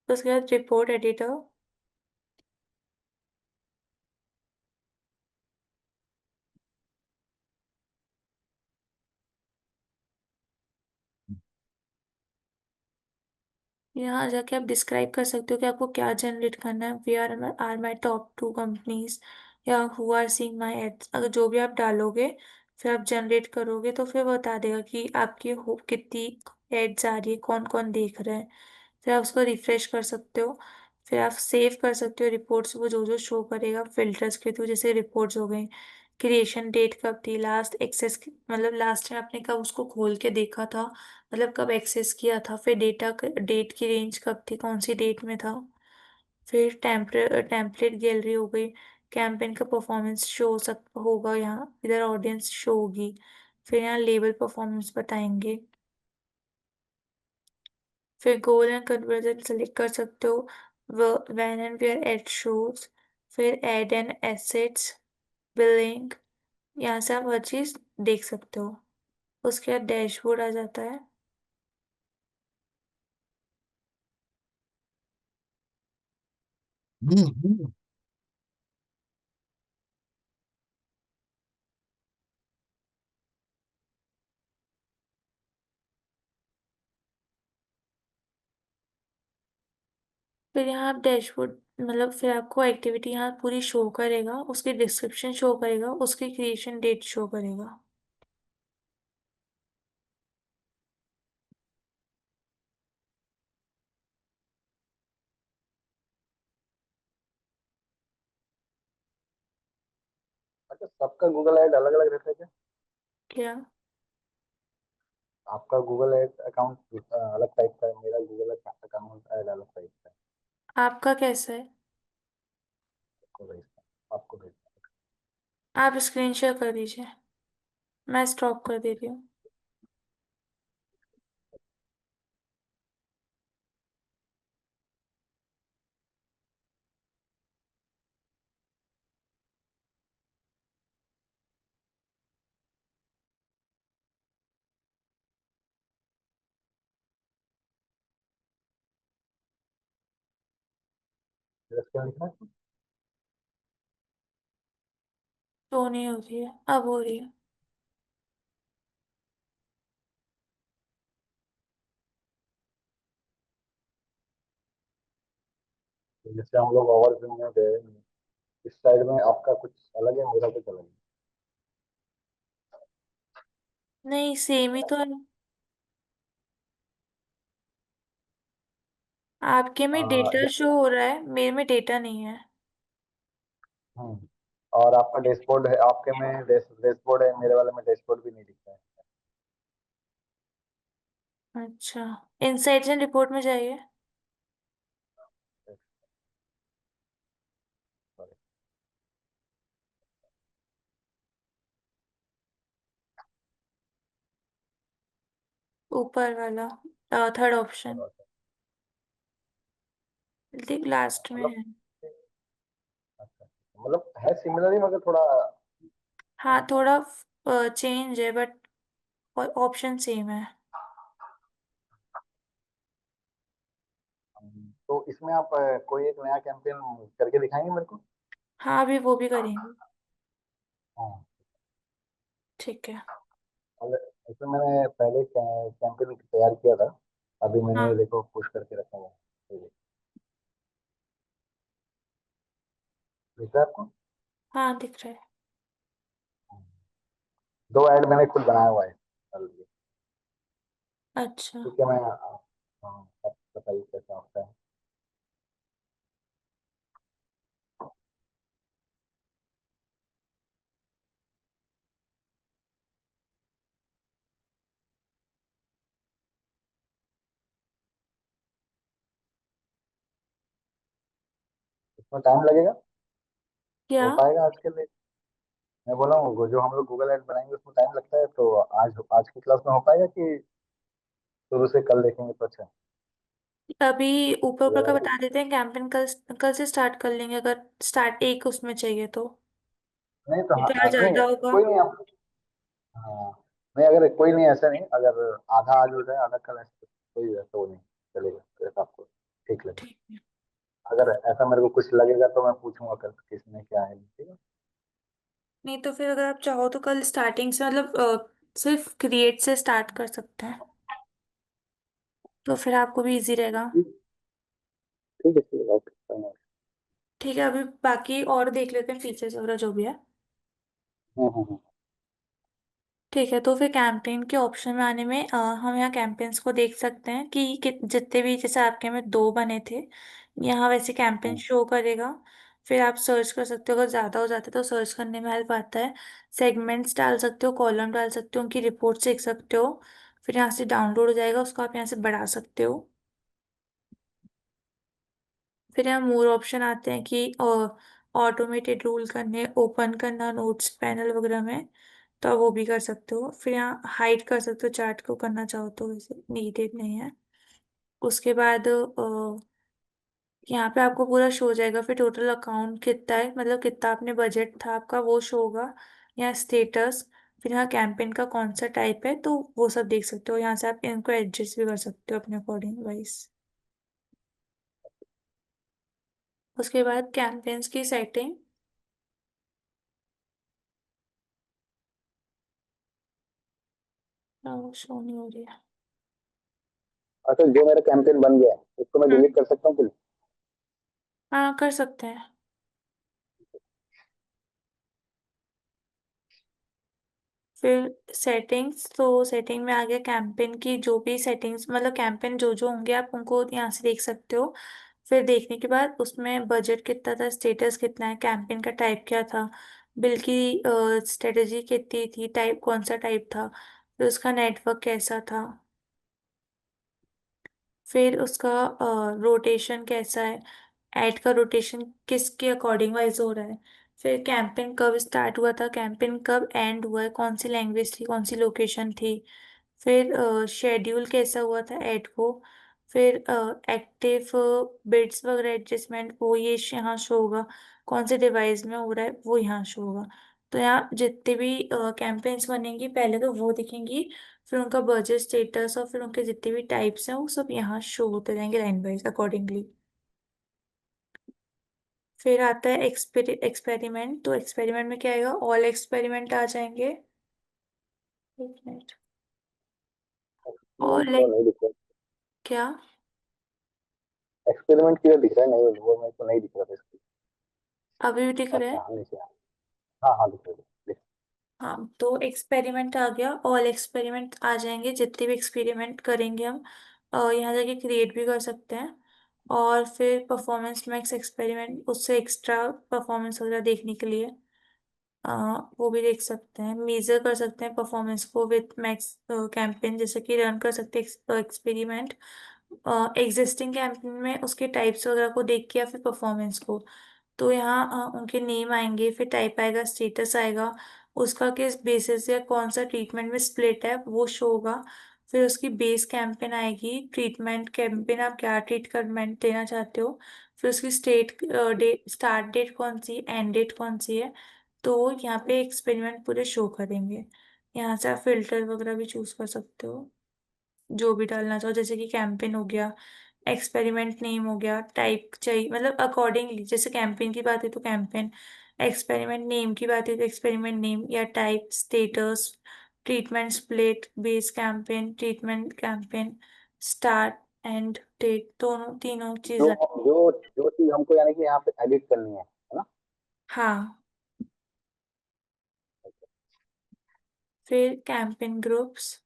उसके बाद रिपोर्ट एडिटर, यहाँ जाके आप डिस्क्राइब कर सकते हो कि आपको क्या जनरेट करना है, we are my top two companies, या who are seeing my ads, अगर जो भी आप डालोगे फिर आप जनरेट करोगे तो फिर वो बता देगा कि आपकी कितनी एड्स आ रही है, कौन कौन देख रहे हैं। फिर आप उसको रिफ्रेश कर सकते हो, फिर आप सेव कर सकते हो रिपोर्ट्स, वो जो जो शो करेगा फिल्टर्स के थ्रू, जैसे रिपोर्ट्स हो गई, क्रिएशन डेट कब थी, लास्ट एक्सेस मतलब लास्ट टाइम आपने कब उसको खोल के देखा था, मतलब कब एक्सेस किया था, फिर डेटा डेट की रेंज कब थी, कौन सी डेट में था। फिर टेम्पलेट गैलरी हो गई, कैंपेन का परफॉर्मेंस शो होगा, यहाँ इधर ऑडियंस शो होगी। फिर यहाँ लेबल परफॉर्मेंस बताएंगे। फिर गोल एंड कन्वर्जन सेलेक्ट कर सकते हो, when and where ad shows, फिर एड एंड एसेट्स, बिलिंग, यहाँ से आप हर चीज देख सकते हो। उसके बाद डैशबोर्ड आ जाता है। फिर यहाँ आप डैशबोर्ड, मतलब फिर आपको एक्टिविटी यहाँ पूरी शो करेगा, उसकी डिस्क्रिप्शन शो करेगा, उसकी क्रिएशन डेट शो करेगा। अच्छा, सबका गूगल ऐड अलग अलग रहता है क्या? क्या? आपका गूगल ऐड अकाउंट अलग टाइप का है, मेरा गूगल अकाउंट ऐड अलग टाइप का है। आपका कैसा है? आपको भेजता हूँ, आपको भेजता आप स्क्रीन शेयर कर दीजिए, मैं स्टॉप कर दे रही हूँ। हूँ। मेरा स्क्रीन दिख रहा है? तो नहीं हो रही है, अब हो रही है। तो जैसे हम लोग ओवरव्यू में गए, इस साइड में आपका कुछ अलग है, मेरा कुछ अलग है। नहीं, सेम ही तो है। आपके में डेटा शो हो रहा है, मेरे में डेटा नहीं है। हम्म, और आपका डैशबोर्ड है, आपके में डैशबोर्ड है, मेरे वाले में डैशबोर्ड भी नहीं दिखता है। अच्छा, इनसाइट्स एंड रिपोर्ट में जाइए। Sorry. ऊपर वाला, थर्ड ऑप्शन, लास्ट में मतलब है। अच्छा, मतलब है सिमिलर ही मगर थोड़ा हाँ, थोड़ा चेंज है, बट ऑप्शन सेम है। तो इसमें आप कोई एक नया कैंपेन करके दिखाएंगे मेरे को? हाँ, अभी वो भी करेंगे। हाँ। ठीक है। और इसमें मैंने पहले कैंपेन तैयार किया था, अभी मैंने हाँ। देखो पुश करके रखा हुआ है। ये देखो, दिख रहा है आपको? हाँ, दिख रहा है। दो ऐड मैंने खुद बनाया हुआ है कल ये। अच्छा। ठीक है, मैं हाँ, आप बताइए कैसा होता है। इसमें टाइम लगेगा? क्या? हो पाएगा आज के लिए? मैं बोला हूँ जो हम लोग गूगल ऐड बनाएंगे उसमें टाइम लगता है, तो आज आज की क्लास में हो पाएगा कि शुरू से कल देखेंगे तो अच्छा? अभी ऊपर ऊपर का अगर बता देते हैं, कैंपेन कल कल से स्टार्ट कर लेंगे, अगर स्टार्ट एक उसमें चाहिए तो। नहीं तो ये हाँ तो आज नहीं, ज्यादा होगा। कोई नहीं आप, हाँ नहीं, अगर कोई नहीं, ऐसा नहीं, अगर आधा आज हो जाए आधा कल, ऐसा कोई ऐसा वो नहीं चलेगा, जैसा आपको ठीक लगे। ठीक है। अगर ऐसा मेरे को कुछ लगेगा तो मैं पूछूंगा कल किसने क्या है, ठीक है? नहीं तो फिर अगर आप चाहो तो कल स्टार्टिंग से, मतलब सिर्फ क्रिएट से स्टार्ट कर सकते हैं, तो फिर आपको भी इजी रहेगा। ठीक, ठीक है, ठीक है, ओके। ठीक है, अभी बाकी और देख लेते हैं फीचर्स वगैरह जो भी है। हम्म। ठीक है, तो फिर कैंपेन के ऑप्शन में आने में हम यहाँ कैंपेन्स को देख सकते हैं कि जितने भी, जैसे आपके में दो बने थे, यहाँ वैसे कैंपेन हम्म, शो करेगा। फिर आप सर्च कर सकते हो, अगर ज़्यादा हो जाता है तो सर्च करने में हेल्प आता है। सेगमेंट्स डाल सकते हो, कॉलम डाल सकते हो, उनकी रिपोर्ट देख सकते हो। फिर यहाँ से डाउनलोड हो जाएगा, उसको आप यहाँ से बढ़ा सकते हो। फिर यहाँ मोर ऑप्शन आते हैं कि ऑटोमेटेड रूल करने, ओपन करना नोट्स पैनल वगैरह में, तो आप वो भी कर सकते हो। फिर यहाँ हाइड कर सकते हो चार्ट को, करना चाहो तो, वैसे नीडेड नहीं है। उसके बाद यहाँ पे आपको पूरा शो हो जाएगा, फिर टोटल अकाउंट कितना है, मतलब कितना आपने बजट था आपका, वो शो होगा। यहाँ स्टेटस, फिर यहाँ कैंपेन का कौन सा टाइप है, तो वो सब देख सकते हो। यहाँ से आप इनको एडजस्ट भी कर सकते हो अपने अकॉर्डिंग वाइज। उसके बाद कैंपेन्स की सेटिंग, शो नहीं हो रही है। अच्छा, जो मेरा कैंपेन बन गया है उसको मैं हम्म। डिलीट कर सकता हूँ फिर? हाँ, कर सकते हैं। फिर सेटिंग्स, तो सेटिंग में आ गया कैंपेन की जो भी सेटिंग्स, मतलब कैंपेन जो जो होंगे आप उनको यहाँ से देख सकते हो। फिर देखने के बाद उसमें बजट कितना था, स्टेटस कितना है, कैंपेन का टाइप क्या था, बिल की स्ट्रेटेजी कितनी थी, टाइप कौन सा टाइप था, फिर उसका नेटवर्क कैसा था, फिर उसका रोटेशन कैसा है, एड का रोटेशन किसके अकॉर्डिंग वाइज हो रहा है, फिर कैंपेन कब स्टार्ट हुआ था, कैंपेन कब एंड हुआ है, कौन सी लैंग्वेज थी, कौन सी लोकेशन थी, फिर शेड्यूल कैसा हुआ था ऐड को, फिर एक्टिव बिट्स वगैरह एडजस्टमेंट वो ये यहाँ शो होगा, कौन से डिवाइस में हो रहा है वो यहाँ शो होगा। तो यहाँ जितने भी कैंपेन्स बनेंगी पहले तो वो दिखेंगी, फिर उनका बजट स्टेटस और फिर उनके जितने भी टाइप्स हैं वो सब यहाँ शो होते रहेंगे लाइन वाइज अकॉर्डिंगली। फिर आता है एक्सपेरिमेंट, तो एक्सपेरिमेंट में क्या आएगा, ऑल एक्सपेरिमेंट आ जाएंगे। एक मिनट। नहीं, ऑल वो नहीं दिख रहा। क्या? एक्सपेरिमेंट क्लियर दिख रहा है, नहीं वो मेरे को नहीं दिख रहा था इसकी। अभी भी दिख रहा अच्छा है? हाँ, नीचे हाँ हाँ दिख रहा है, हाँ, तो एक्सपेरिमेंट आ गया, ऑल एक्सपेरिमेंट आ जाएंगे, जितने भी एक्सपेरिमेंट करेंगे हम यहाँ जाके क्रिएट भी कर सकते हैं। और फिर परफॉर्मेंस मैक्स एक्सपेरिमेंट, उससे एक्स्ट्रा परफॉर्मेंस वगैरह देखने के लिए अ, वो भी देख सकते हैं, मेजर कर सकते हैं परफॉर्मेंस को विथ मैक्स कैंपेन, जैसे कि रन कर सकते हैं एक्सपेरिमेंट एग्जिस्टिंग कैंपेन में उसके टाइप्स वगैरह को देख के या फिर परफॉर्मेंस को। तो यहाँ उनके नेम आएंगे, फिर टाइप आएगा, स्टेटस आएगा, उसका किस बेसिस या कौन सा ट्रीटमेंट में स्प्लिट है वो शो होगा। फिर उसकी बेस कैंपेन आएगी, ट्रीटमेंट कैंपेन आप क्या ट्रीटमेंट देना चाहते हो, फिर उसकी स्टार्ट डेट कौन सी, एंड डेट कौन सी है। तो यहाँ पे एक्सपेरिमेंट पूरे शो करेंगे। यहाँ से आप फिल्टर वगैरह भी चूज कर सकते हो, जो भी डालना चाहो, जैसे कि कैंपेन हो गया, एक्सपेरिमेंट नेम हो गया, टाइप चाहिए मतलब अकॉर्डिंगली, जैसे कैंपेन की बात है तो कैंपेन, एक्सपेरिमेंट नेम की बात है तो एक्सपेरिमेंट नेम या type, status, treatment split, base campaign, treatment campaign, start and date, दोनों तीनों जो चीज। जो जो चीज हमको यानी कि यहाँ पे एडिट करनी है ना? हाँ। फिर कैंपेन ग्रुप्स,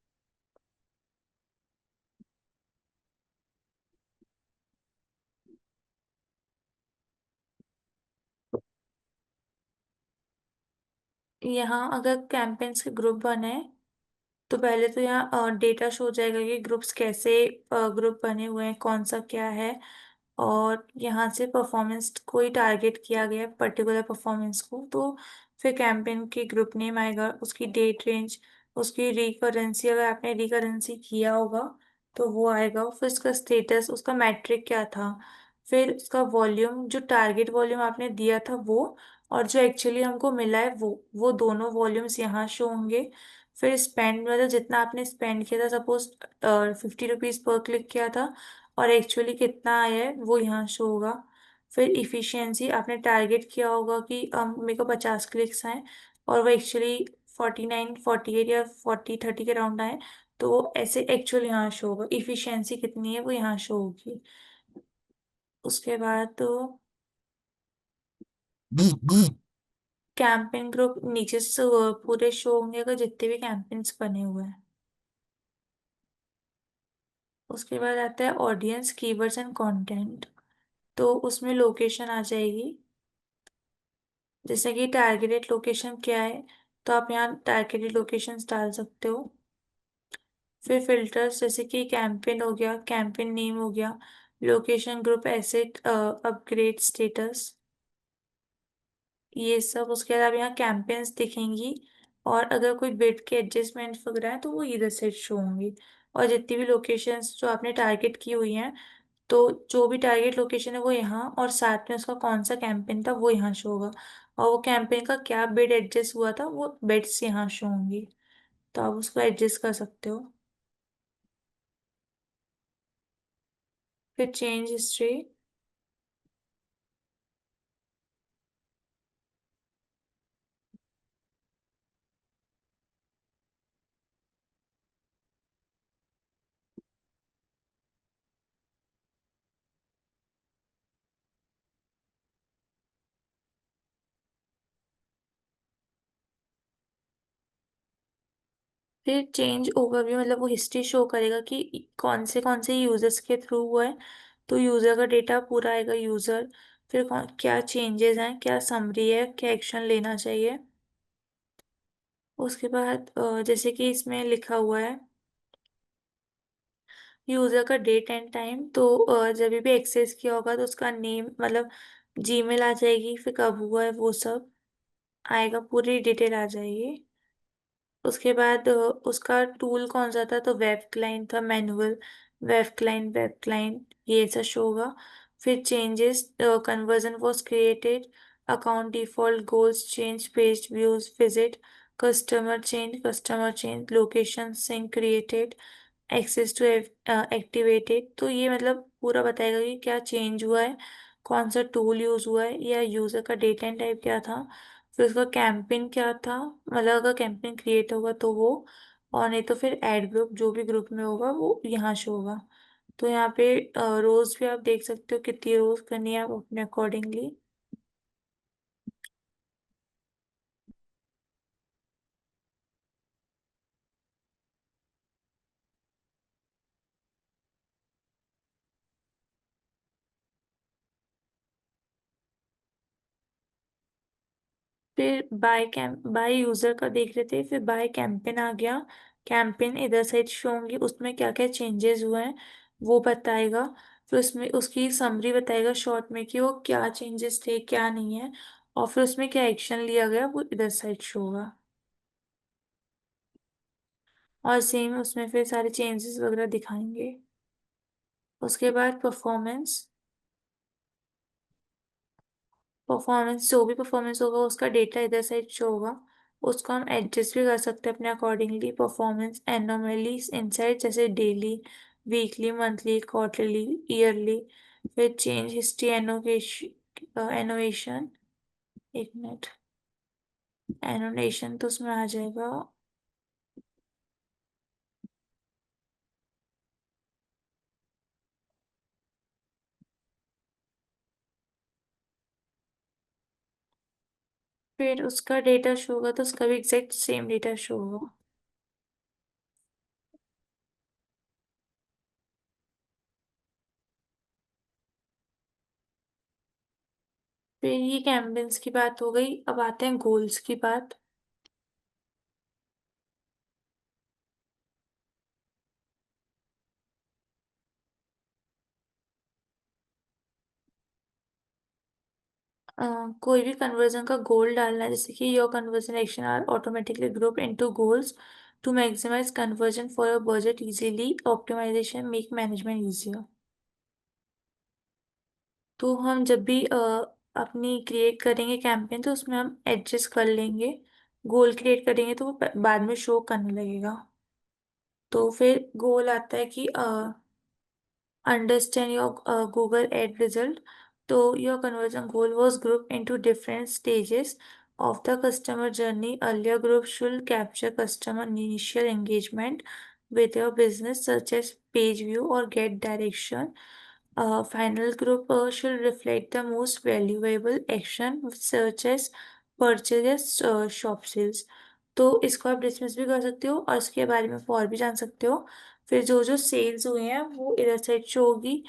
यहाँ अगर कैंपेन्स के ग्रुप बने तो पहले तो यहाँ डेटा शो हो जाएगा कि ग्रुप्स कैसे ग्रुप बने हुए हैं, कौन सा क्या है, और यहाँ से परफॉर्मेंस को ही टारगेट किया गया है, पर्टिकुलर परफॉर्मेंस को। तो फिर कैंपेन की ग्रुप नेम आएगा, उसकी डेट रेंज, उसकी रिकरेंसी, अगर आपने रिकरेंसी किया होगा तो वो आएगा, फिर उसका स्टेटस, उसका मैट्रिक क्या था, फिर उसका वॉल्यूम, जो टारगेट वॉल्यूम आपने दिया था वो, और जो एक्चुअली हमको मिला है वो दोनों वॉल्यूम्स यहाँ शो होंगे। फिर स्पेंड, मतलब जितना आपने स्पेंड किया था, सपोज 50 रुपीज पर क्लिक किया था और एक्चुअली कितना आया है वो यहाँ शो होगा। फिर इफिशियंसी, आपने टारगेट किया होगा कि मेरे को 50 क्लिक्स आए और वो एक्चुअली 49, 48 या 40, 30 के राउंड आए, तो ऐसे एक्चुअल यहाँ शो होगा, इफिशियंसी कितनी है वो यहाँ शो होगी। उसके बाद तो कैंपेन ग्रुप नीचे से पूरे शो होंगे अगर जितने भी कैंपेन्स बने हुए हैं। उसके बाद आता है ऑडियंस, कीवर्ड्स एंड कंटेंट, तो उसमें लोकेशन आ जाएगी, जैसे कि टारगेटेड लोकेशन क्या है, तो आप यहाँ टारगेटेड लोकेशंस डाल सकते हो। फिर फिल्टर्स, जैसे कि कैंपेन हो गया, कैंपेन नेम हो गया, location, group, asset, upgrade status, ये सब। उसके बाद यहाँ कैंपेन्स दिखेंगी, और अगर कोई बिड के एडजस्टमेंट वगैरह है तो वो इधर से शो होंगी। और जितनी भी लोकेशंस जो आपने टारगेट की हुई हैं, तो जो भी टारगेट लोकेशन है वो यहाँ, और साथ में उसका कौन सा कैंपेन था वो यहाँ शो होगा, और वो कैंपेन का क्या बिड एडजस्ट हुआ था वो बिड्स यहाँ शो होंगी, तो आप उसको एडजस्ट कर सकते हो। फिर चेंज हिस्ट्री, फिर चेंज ओवरव्यू मतलब वो हिस्ट्री शो करेगा कि कौन से यूजर्स के थ्रू हुआ है। तो यूजर का डेटा पूरा आएगा, यूजर, फिर क्या चेंजेस हैं, क्या समरी है, क्या एक्शन लेना चाहिए। उसके बाद जैसे कि इसमें लिखा हुआ है यूजर का डेट एंड टाइम, तो जब भी एक्सेस किया होगा तो उसका नेम मतलब जीमेल आ जाएगी, फिर कब हुआ है वो सब आएगा, पूरी डिटेल आ जाएगी। उसके बाद उसका टूल कौन सा था, तो वेब क्लाइंट था, मैनुअल, वेब क्लाइंट ये ऐसा शो होगा। फिर changes, conversion was created, account default, goals change, page views visit, customer change, location sync created, access to activated. तो ये मतलब पूरा बताएगा कि क्या चेंज हुआ है, कौन सा टूल यूज हुआ है, या यूजर का डेटा एंड टाइप क्या था, फिर उसका कैंपेन क्या था, मतलब अगर कैंपेन क्रिएट होगा तो वो, और नहीं तो फिर एड ग्रुप जो भी ग्रुप में होगा वो यहाँ शो होगा। तो यहाँ पे रोज भी आप देख सकते हो कितनी रोज करनी है आप अपने अकॉर्डिंगली। फिर बाय यूजर का देख रहे थे, फिर बाय कैंपेन आ गया। कैंपेन इधर साइड शो होंगी, उसमें क्या क्या चेंजेस हुए हैं वो बताएगा। फिर उसमें उसकी समरी बताएगा शॉर्ट में कि वो क्या चेंजेस थे क्या नहीं है, और फिर उसमें क्या एक्शन लिया गया वो इधर साइड शो होगा। और सेम उसमें फिर सारे चेंजेस वगैरह दिखाएंगे। उसके बाद परफॉर्मेंस, परफॉर्मेंस जो भी परफॉर्मेंस होगा उसका डेटा इधर साइड शो होगा। उसको हम एडजस्ट भी कर सकते हैं अपने अकॉर्डिंगली। परफॉर्मेंस एनोमलीज इनसाइड जैसे daily, weekly, monthly, quarterly, yearly. फिर चेंज हिस्ट्री, एनोवेशन, एक मिनट, एनोटेशन तो उसमें आ जाएगा। फिर उसका डेटा शो होगा तो उसका भी एग्जैक्ट सेम डेटा शो होगा। फिर ये कैंपेन्स की बात हो गई, अब आते हैं गोल्स की बात। अ, कोई भी कन्वर्जन का गोल डालना है, जैसे कि your conversion action are automatically group into goals to maximize conversion for your budget easily, optimization make management easier. तो हम जब भी अपनी क्रिएट करेंगे कैंपेन तो उसमें हम एडजस्ट कर लेंगे। गोल क्रिएट करेंगे तो वो बाद में शो करने लगेगा। तो फिर गोल आता है कि understand your Google ad result. So your conversion goal was grouped into different stages of the customer journey. Earlier group should capture customer initial engagement with your business, such as page view or get direction. Final group should reflect the most valuable action, such as purchases, shop sales. तो इसको आप dismiss भी कर सकते हो और इसके बारे में और भी जान सकते हो। फिर जो जो सेल्स हुए हैं वो इधर साइड शो होगी।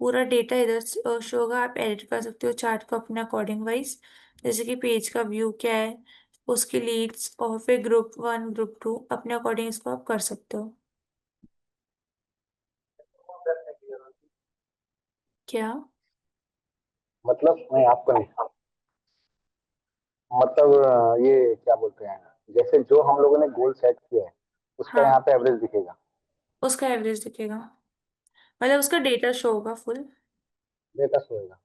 पूरा डेटा इधर शो होगा, आप एडिट कर सकते हो चार्ट को अपने अकॉर्डिंग वाइज, जैसे कि पेज का व्यू क्या है, उसकी लीड्स, और फिर ग्रुप वन ग्रुप टू अपने अकॉर्डिंग इसको आप कर सकते हो। क्या? मतलब नहीं, आपको नहीं, मतलब ये क्या बोलते हैं, जैसे जो हम लोगों ने गोल सेट किया है उसका यहाँ हाँ, पे एवरेज दिखेगा। उसका एवरेज दिखेगा, मतलब उसका डेटा शो होगा फुल। डेटा शो होगा।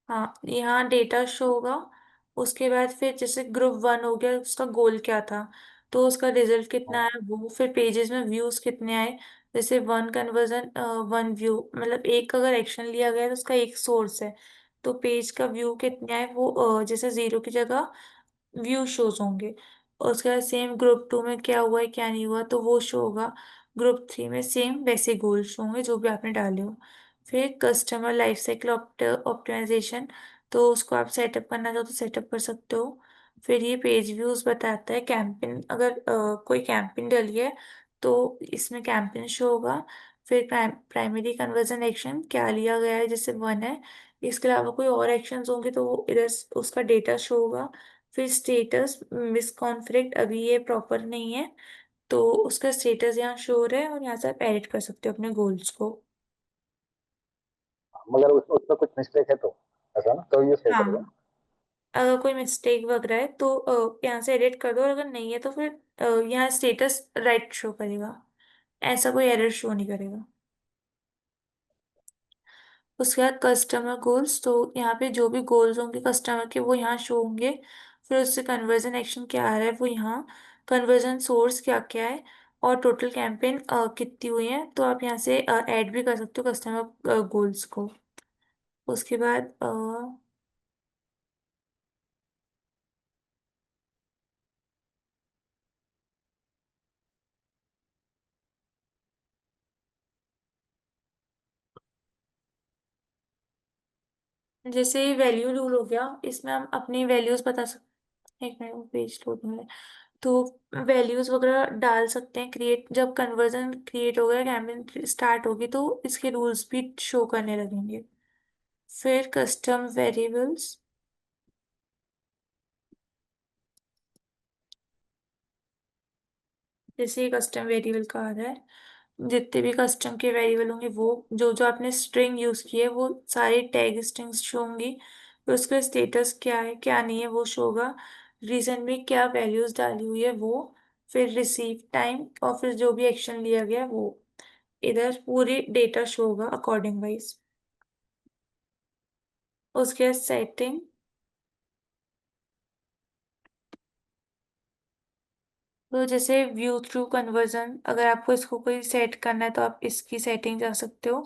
हाँ, यहाँ डेटा शो होगा। उसके बाद फिर जैसे ग्रुप वन हो गया, उसका गोल क्या था, तो उसका रिजल्ट कितना हाँ, आया वो, फिर पेजेस में व्यूज कितने आए, जैसे वन कन्वर्जन वन व्यू, मतलब एक अगर एक्शन लिया गया तो उसका एक सोर्स है, तो पेज का व्यू कितने आए वो जैसे जीरो की जगह व्यू शोज होंगे। और उसके बाद सेम ग्रुप टू में क्या हुआ है क्या नहीं हुआ तो वो शो होगा। ग्रुप थ्री में सेम वैसे गोल शो होंगे जो भी आपने डाले हो। फिर कस्टमर लाइफ साइकिल ऑप्टिमाइजेशन, तो उसको आप सेटअप करना चाहो तो सेटअप कर सकते हो। फिर ये पेज व्यूज बताता है कैंपेन, अगर कोई कैंपेन डली है तो इसमें कैंपेन शो होगा। फिर प्राइमरी कन्वर्जन एक्शन क्या लिया गया है, जैसे 1 है। इसके अलावा कोई और एक्शंस होंगे तो वो इधर उसका डेटा शो होगा। फिर स्टेटस मिसकॉन्फ्लिक्ट, अभी ये प्रॉपर नहीं है तो उसका स्टेटस यहाँ शो हो रहा है, और यहाँ से आप एडिट कर सकते हो अपने गोल्स को। मगर उसमें कुछ मिस्टेक है तो ऐसा ना, तो ये सही करेगा। हाँ, अगर कोई मिस्टेक वगैरह है तो यहाँ से एडिट कर दो, और अगर नहीं है तो फिर यहाँ स्टेटस राइट शो करेगा, ऐसा कोई एरर शो नहीं करेगा। उसके बाद कस्टमर गोल्स, तो यहाँ पे जो भी गोल्स होंगे कस्टमर के वो यहाँ शो होंगे। फिर उससे कन्वर्जन एक्शन क्या आ रहा है वो यहाँ, कन्वर्जन सोर्स क्या क्या है, और टोटल कैंपेन कितनी हुई है, तो आप यहाँ से ऐड भी कर सकते हो कस्टमर गोल्स को। उसके बाद जैसे वैल्यू रूल हो गया, इसमें हम अपनी वैल्यूज बता सकते हैं। एक मिनट, वो पेज लोड में है। तो वैल्यूज वगैरह डाल सकते हैं क्रिएट, जब कन्वर्जन क्रिएट हो गया कैंपेन स्टार्ट होगी तो इसके रूल्स भी शो करने लगेंगे। फिर कस्टम वेरिएबल्स, जैसे कस्टम वेरिएबल का आ रहा है, जितने भी कस्टम के वेरिएबल होंगे वो जो जो आपने स्ट्रिंग यूज की है वो सारी टैग स्ट्रिंग्स शो होंगी। फिर उसका स्टेटस क्या है क्या नहीं है वो शो होगा। रीजन में क्या वैल्यूज डाली हुई है वो। फिर रिसीव टाइम, और फिर जो भी एक्शन लिया गया वो, इधर पूरी डेटा शो होगा अकॉर्डिंग वाइज। उसके बाद सेटिंग, तो जैसे व्यू थ्रू कन्वर्जन, अगर आपको इसको कोई सेट करना है तो आप इसकी सेटिंग जा सकते हो।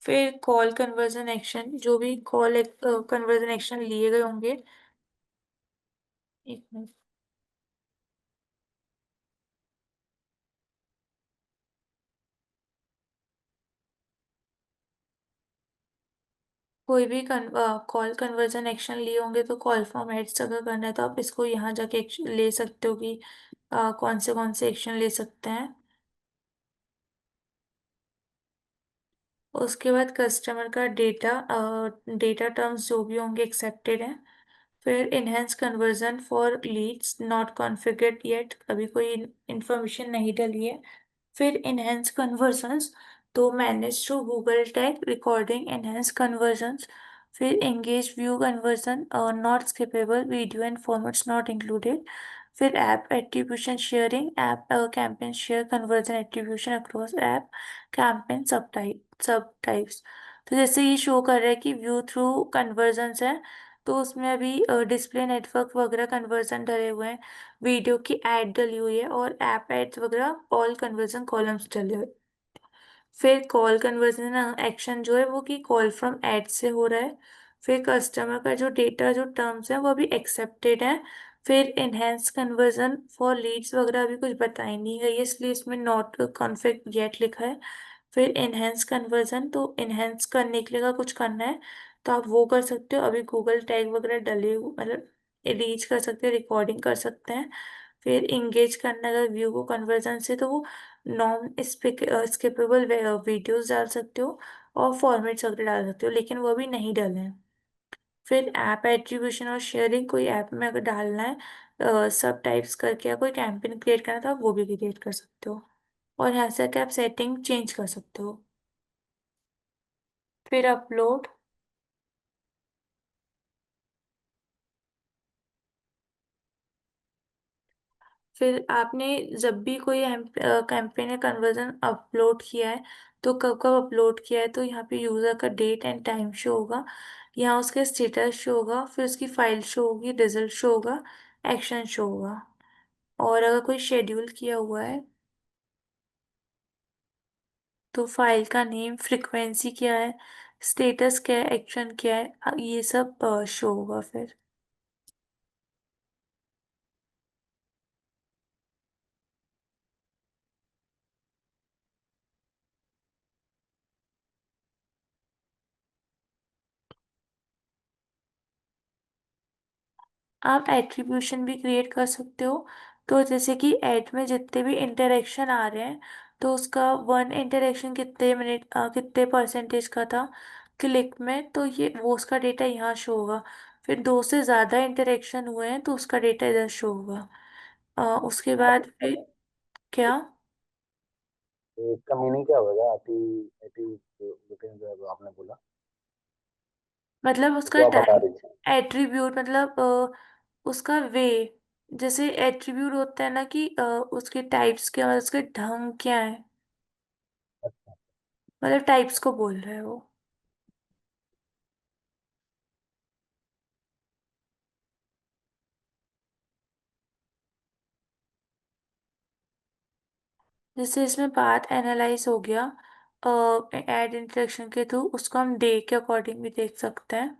फिर कॉल कन्वर्जन एक्शन, जो भी कॉल कन्वर्जन एक्शन लिए गए होंगे। एक मिनट, कोई भी कॉल कन्वर्जन एक्शन लिए होंगे तो कॉल फॉर्म एड्स अगर करना है तो आप इसको यहाँ जाके ले सकते हो कि कौन से एक्शन ले सकते हैं। उसके बाद कस्टमर का डेटा, डेटा टर्म्स जो भी होंगे एक्सेप्टेड हैं। फिर enhance conversion for leads not configured yet, अभी कोई इंफॉर्मेशन नहीं डली है। फिर इनहेंस कन्वर्जन्स, तो manage through Google tag recording enhance conversions. फिर engage view conversion, not skippable video and formats not included. फिर app attribution sharing, app campaign share conversion attribution across app campaign subtypes. तो जैसे ये show कर रहा है कि view through convergence है, तो उसमें अभी डिस्प्ले नेटवर्क वगैरह कन्वर्जन डले हुए हैं, वीडियो की ऐड डली हुई है, और ऐप एड्स वगैरह ऑल कन्वर्जन कॉलम्स डले हुए। फिर कॉल कन्वर्जन एक्शन जो है वो कि कॉल फ्रॉम एड से हो रहा है। फिर कस्टमर का जो डेटा जो टर्म्स है वो अभी एक्सेप्टेड है। फिर इनहेंस कन्वर्जन फॉर लीड्स वगैरह अभी कुछ बताई नहीं गई है, इसलिए इसमें नॉट कॉन्फिग येट लिखा है। फिर इनहेंस कन्वर्जन, तो इनहेंस करने के लिए अगर कुछ करना है तो आप वो कर सकते हो, अभी गूगल टैग वगैरह डले मतलब रीच कर सकते हो, रिकॉर्डिंग कर सकते हैं। फिर इंगेज करना है अगर व्यू को कन्वर्जन से, तो वो नॉन स्किपेबल वीडियोस डाल सकते हो और फॉर्मेट्स वगैरह डाल सकते हो, लेकिन वो अभी नहीं डाले हैं। फिर ऐप एट्रीब्यूशन और शेयरिंग, कोई ऐप में अगर डालना है सब टाइप्स करके या कोई कैंपेन क्रिएट करना था आप वो भी क्रिएट कर सकते हो, और यहाँ से आके आप सेटिंग चेंज कर सकते हो। फिर अपलोड, फिर आपने जब भी कोई कैंपेन या कन्वर्जन अपलोड किया है तो कब कब अपलोड किया है, तो यहाँ पे यूज़र का डेट एंड टाइम शो होगा, यहाँ उसका स्टेटस शो होगा, फिर उसकी फाइल शो होगी, रिजल्ट शो होगा, एक्शन शो होगा। और अगर कोई शेड्यूल किया हुआ है तो फाइल का नेम, फ्रीक्वेंसी क्या है, स्टेटस क्या है, एक्शन क्या है, ये सब शो होगा फिर। आप एट्रीब्यूशन भी क्रिएट कर सकते हो। तो जैसे कि ऐड में जितने भी इंटरेक्शन आ रहे हैं, तो उसका वन इंटरेक्शन कितने मिनट कितने परसेंटेज का था क्लिक में, तो ये वो उसका डेटा यहाँ शो होगा। फिर दो से ज़्यादा इंटरेक्शन हुए हैं तो उसका डेटा इधर शो होगा। उसके बाद फिर क्या, तो इसका मीनिंग क्या होगा? एटी एटी जो आपने बोला, मतलब उसका जो आप बता टाइप, रही थी। एट्रीब्यूट मतलब उसका वे, जैसे एट्रीब्यूट होता है ना कि उसके टाइप्स क्या मतलब उसके ढंग क्या है, मतलब टाइप्स को बोल रहे हो। जैसे इसमें बात एनालाइज हो गया एड इंटरेक्शन के थ्रू, उसको हम डे के अकॉर्डिंग भी देख सकते हैं,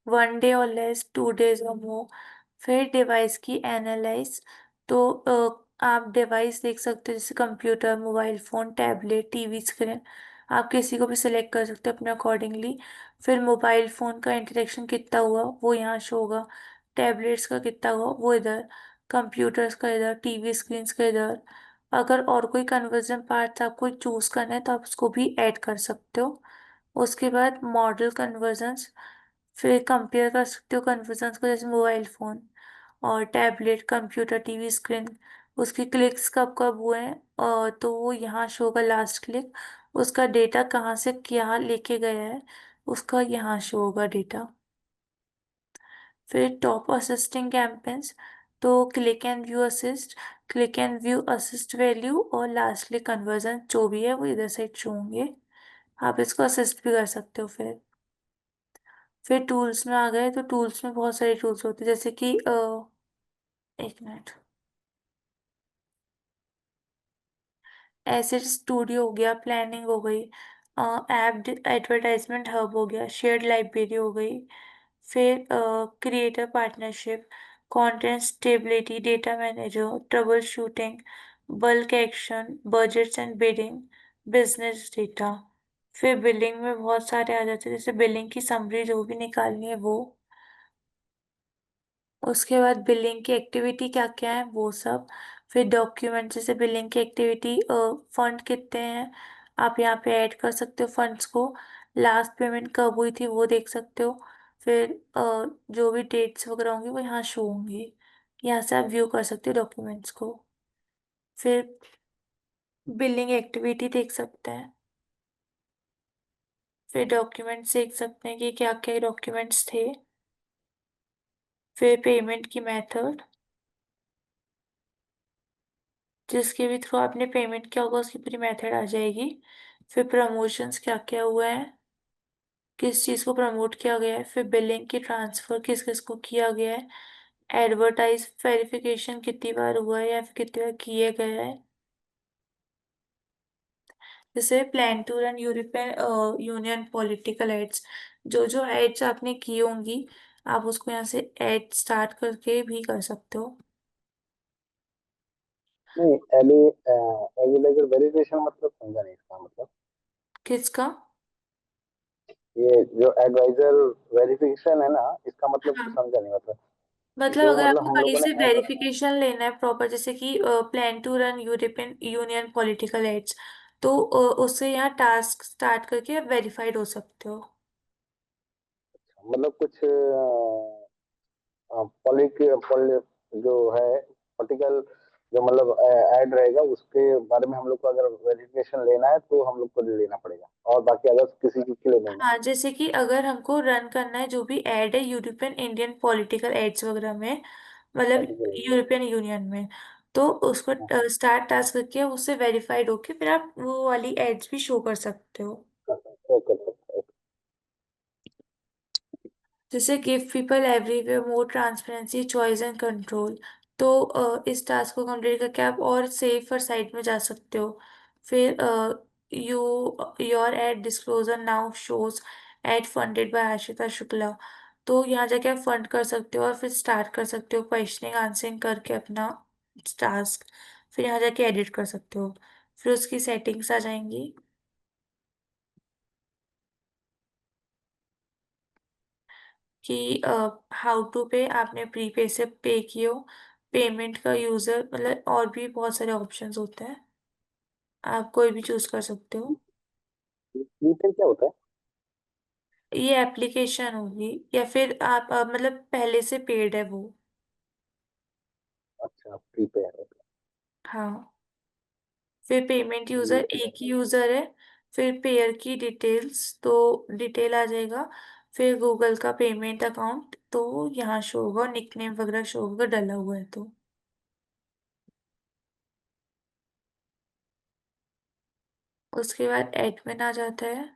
वन डे और लेस, टू डेज और मोर। फिर डिवाइस की एनालाइज, तो आप डिवाइस देख सकते हो जैसे computer, mobile phone, tablet, TV screen, आप किसी को भी सिलेक्ट कर सकते हो अपने अकॉर्डिंगली। फिर मोबाइल फोन का इंटरेक्शन कितना हुआ वो यहाँ शो होगा, टैबलेट्स का कितना हुआ वो इधर, कंप्यूटर्स का इधर, टीवी स्क्रीन का इधर। अगर और कोई कन्वर्जन पार्ट्स आपको चूज करना है तो आप उसको भी ऐड कर सकते हो। उसके बाद मॉडल कन्वर्जन्स, फिर कंपेयर कर सकते हो कन्वर्जन्स को, जैसे मोबाइल फ़ोन और टैबलेट, कंप्यूटर, टीवी स्क्रीन, उसके क्लिक्स कब कब हुए हैं, और तो वो यहाँ शो होगा लास्ट क्लिक, उसका डेटा कहाँ से क्या लेके गया है उसका यहाँ शो होगा डेटा। फिर टॉप असिस्टिंग कैंपेन्स, तो click and view assist, click and view assist value और लास्टली कन्वर्जन जो भी है वो इधर साइड शो होंगे। आप इसको असिस्ट भी कर सकते हो। फिर टूल्स में आ गए, तो टूल्स में बहुत सारे टूल्स होते हैं, जैसे कि एक मिनट, एसेट स्टूडियो हो गया, प्लानिंग हो गई, ऐप एडवर्टाइजमेंट हब हो गया, शेयर्ड लाइब्रेरी हो गई, फिर creator partnership, content stability, data manager, trouble shooting, bulk action, budgets and bidding, business data. फिर बिलिंग में बहुत सारे आ जाते हैं, जैसे बिलिंग की समरी जो भी निकालनी है वो। उसके बाद बिलिंग की एक्टिविटी क्या क्या है वो सब। फिर डॉक्यूमेंट, जैसे बिलिंग की एक्टिविटी, फंड कितने हैं आप यहाँ पे ऐड कर सकते हो फंड्स को, लास्ट पेमेंट कब हुई थी वो देख सकते हो। फिर जो भी डेट्स वगैरह होंगी वो यहाँ शो होंगी, यहाँ से आप व्यू कर सकते हो डॉक्यूमेंट्स को। फिर बिलिंग एक्टिविटी देख सकते हैं, फिर डॉक्यूमेंट्स देख सकते हैं कि क्या क्या डॉक्यूमेंट्स थे। फिर पेमेंट की मेथड, जिसके भी थ्रू आपने पेमेंट किया होगा उसकी पूरी मेथड आ जाएगी। फिर प्रमोशंस क्या क्या हुआ है, किस चीज़ को प्रमोट किया गया है, फिर बिलिंग की ट्रांसफ़र किस किस को किया गया है, एडवर्टाइज वेरिफिकेशन कितनी बार हुआ है या फिर कितनी बार किए गए हैं। जैसे plan to run European Union political ads, जो जो एड्स आपने की होंगी आप उसको यहाँ से एड स्टार्ट करके भी कर सकते हो। नहीं, एलिजिबल वेरिफिकेशन मतलब समझा नहीं इसका मतलब। किसका? ये जो एडवाइजर वेरिफिकेशन है ना, इसका मतलब हाँ, समझा नहीं मतलब। मतलब जो अगर मतलब आपको हम कहीं लोगों ने से ऐड। वेरिफिकेशन लेना है प्रॉपर, जैसे कि plan to run European Union political ads, तो उससे यहाँ टास्क स्टार्ट करके आप वेरीफाइड हो सकते हो। मतलब कुछ जो है पॉलिटिकल, जो मतलब ऐड रहेगा उसके बारे में हम लोग को अगर वेरिफिकेशन लेना है तो हम लोग को लेना पड़ेगा, और बाकी अगर किसी चीज के लिए नहीं है। हाँ, जैसे कि अगर हमको रन करना है जो भी एड है यूरोपियन इंडियन पॉलिटिकल एड्स वगैरह में, मतलब पर्टिकुलर। यूरोपियन यूनियन में, तो उसको स्टार्ट टास्क करके उससे वेरीफाइड होके फिर आप वो वाली एड्स भी शो कर सकते हो। Okay okay. जैसे give people everywhere more transparency, choice and control, तो इस टास्क को कंप्लीट करके आप और सेफ और साइड में जा सकते हो। फिर you your ad disclosure now shows ad funded by Ashita Shukla, तो यहाँ जाके आप फंड कर सकते हो और फिर स्टार्ट कर सकते हो क्वेश्चनिंग आंसरिंग करके अपना टास्क, फिर यहाँ जाके एडिट कर सकते हो, फिर उसकी सेटिंग्स आ जाएंगी। कि हाउ टू पे, आपने प्रीपे से पे कियो, पेमेंट का यूजर, मतलब और भी बहुत सारे ऑप्शंस होते हैं, आप कोई भी चूज कर सकते हो। प्रीपेड क्या होता है? ये एप्लीकेशन होगी, या फिर आप मतलब पहले से पेड है वो। अच्छा, प्रीपेड। हाँ। फिर पेमेंट यूजर, ठीक एक ही यूजर है। फिर पेयर की डिटेल्स, तो डिटेल आ जाएगा। फिर गूगल का पेमेंट अकाउंट, तो यहाँ शो होगा, निकनेम वगैरह शो होगा डला हुआ है तो। उसके बाद एडमिन आ जाता है।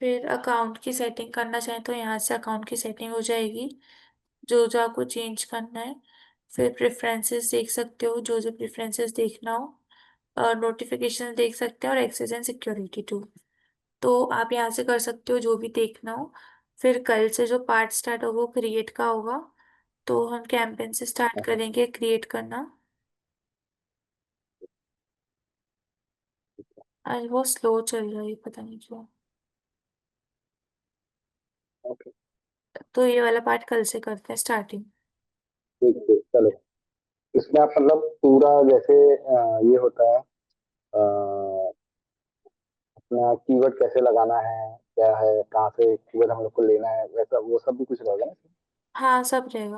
फिर अकाउंट की सेटिंग करना चाहें तो यहाँ से अकाउंट की सेटिंग हो जाएगी, जो जो आपको चेंज करना है। फिर प्रेफरेंसेस देख सकते हो, जो जो प्रेफरेंसेस देखना हो। नोटिफिकेशन देख सकते हैं, और एक्सेस एंड सिक्योरिटी टू, तो आप यहाँ से कर सकते हो जो भी देखना हो। फिर कल से जो पार्ट स्टार्ट होगा वो क्रिएट का होगा, तो हम कैंपेन से स्टार्ट है। करेंगे क्रिएट करना। आज वो स्लो चल रहा है, पता नहीं क्यों। ओके। तो ये वाला पार्ट कल से करते हैं स्टार्टिंग। ठीक ठीक, चलो। इसमें आप मतलब पूरा जैसे ये होता है, अपना कीवर्ड कैसे लगाना है, क्या है, कहाँ से कीवर्ड हम लोग को लेना है, वैसा वो सब भी कुछ रहेगा ना इसमें? हाँ, सब रहेगा।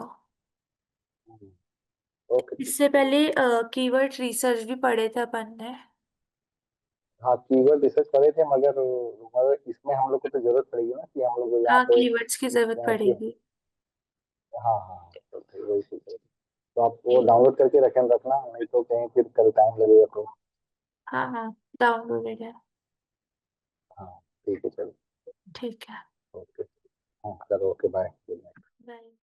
ओके ठीक इससे है। पहले कीवर्ड रिसर्च भी पढ़े थे अपन ने। हाँ, कीवर्ड रिसर्च करे थे, मगर इसमें हम लोग को तो जरूरत पड़ेगी ना कि हम लोग यहाँ हाँ, पे कीवर्ड्स की जरूरत कि पड़ेगी। हाँ हाँ हाँ, तो फिर वही ठीक है। तो आप वो ठीक। डाउनलोड करके रखें, रखना, नहीं तो कहीं फिर कल टाइम लगेगा तो। हाँ हाँ, डाउनलोडेड है। हाँ, ठीक है, चलो। ठीक है। ओके। हाँ चलो, ओके, बाय। बाय।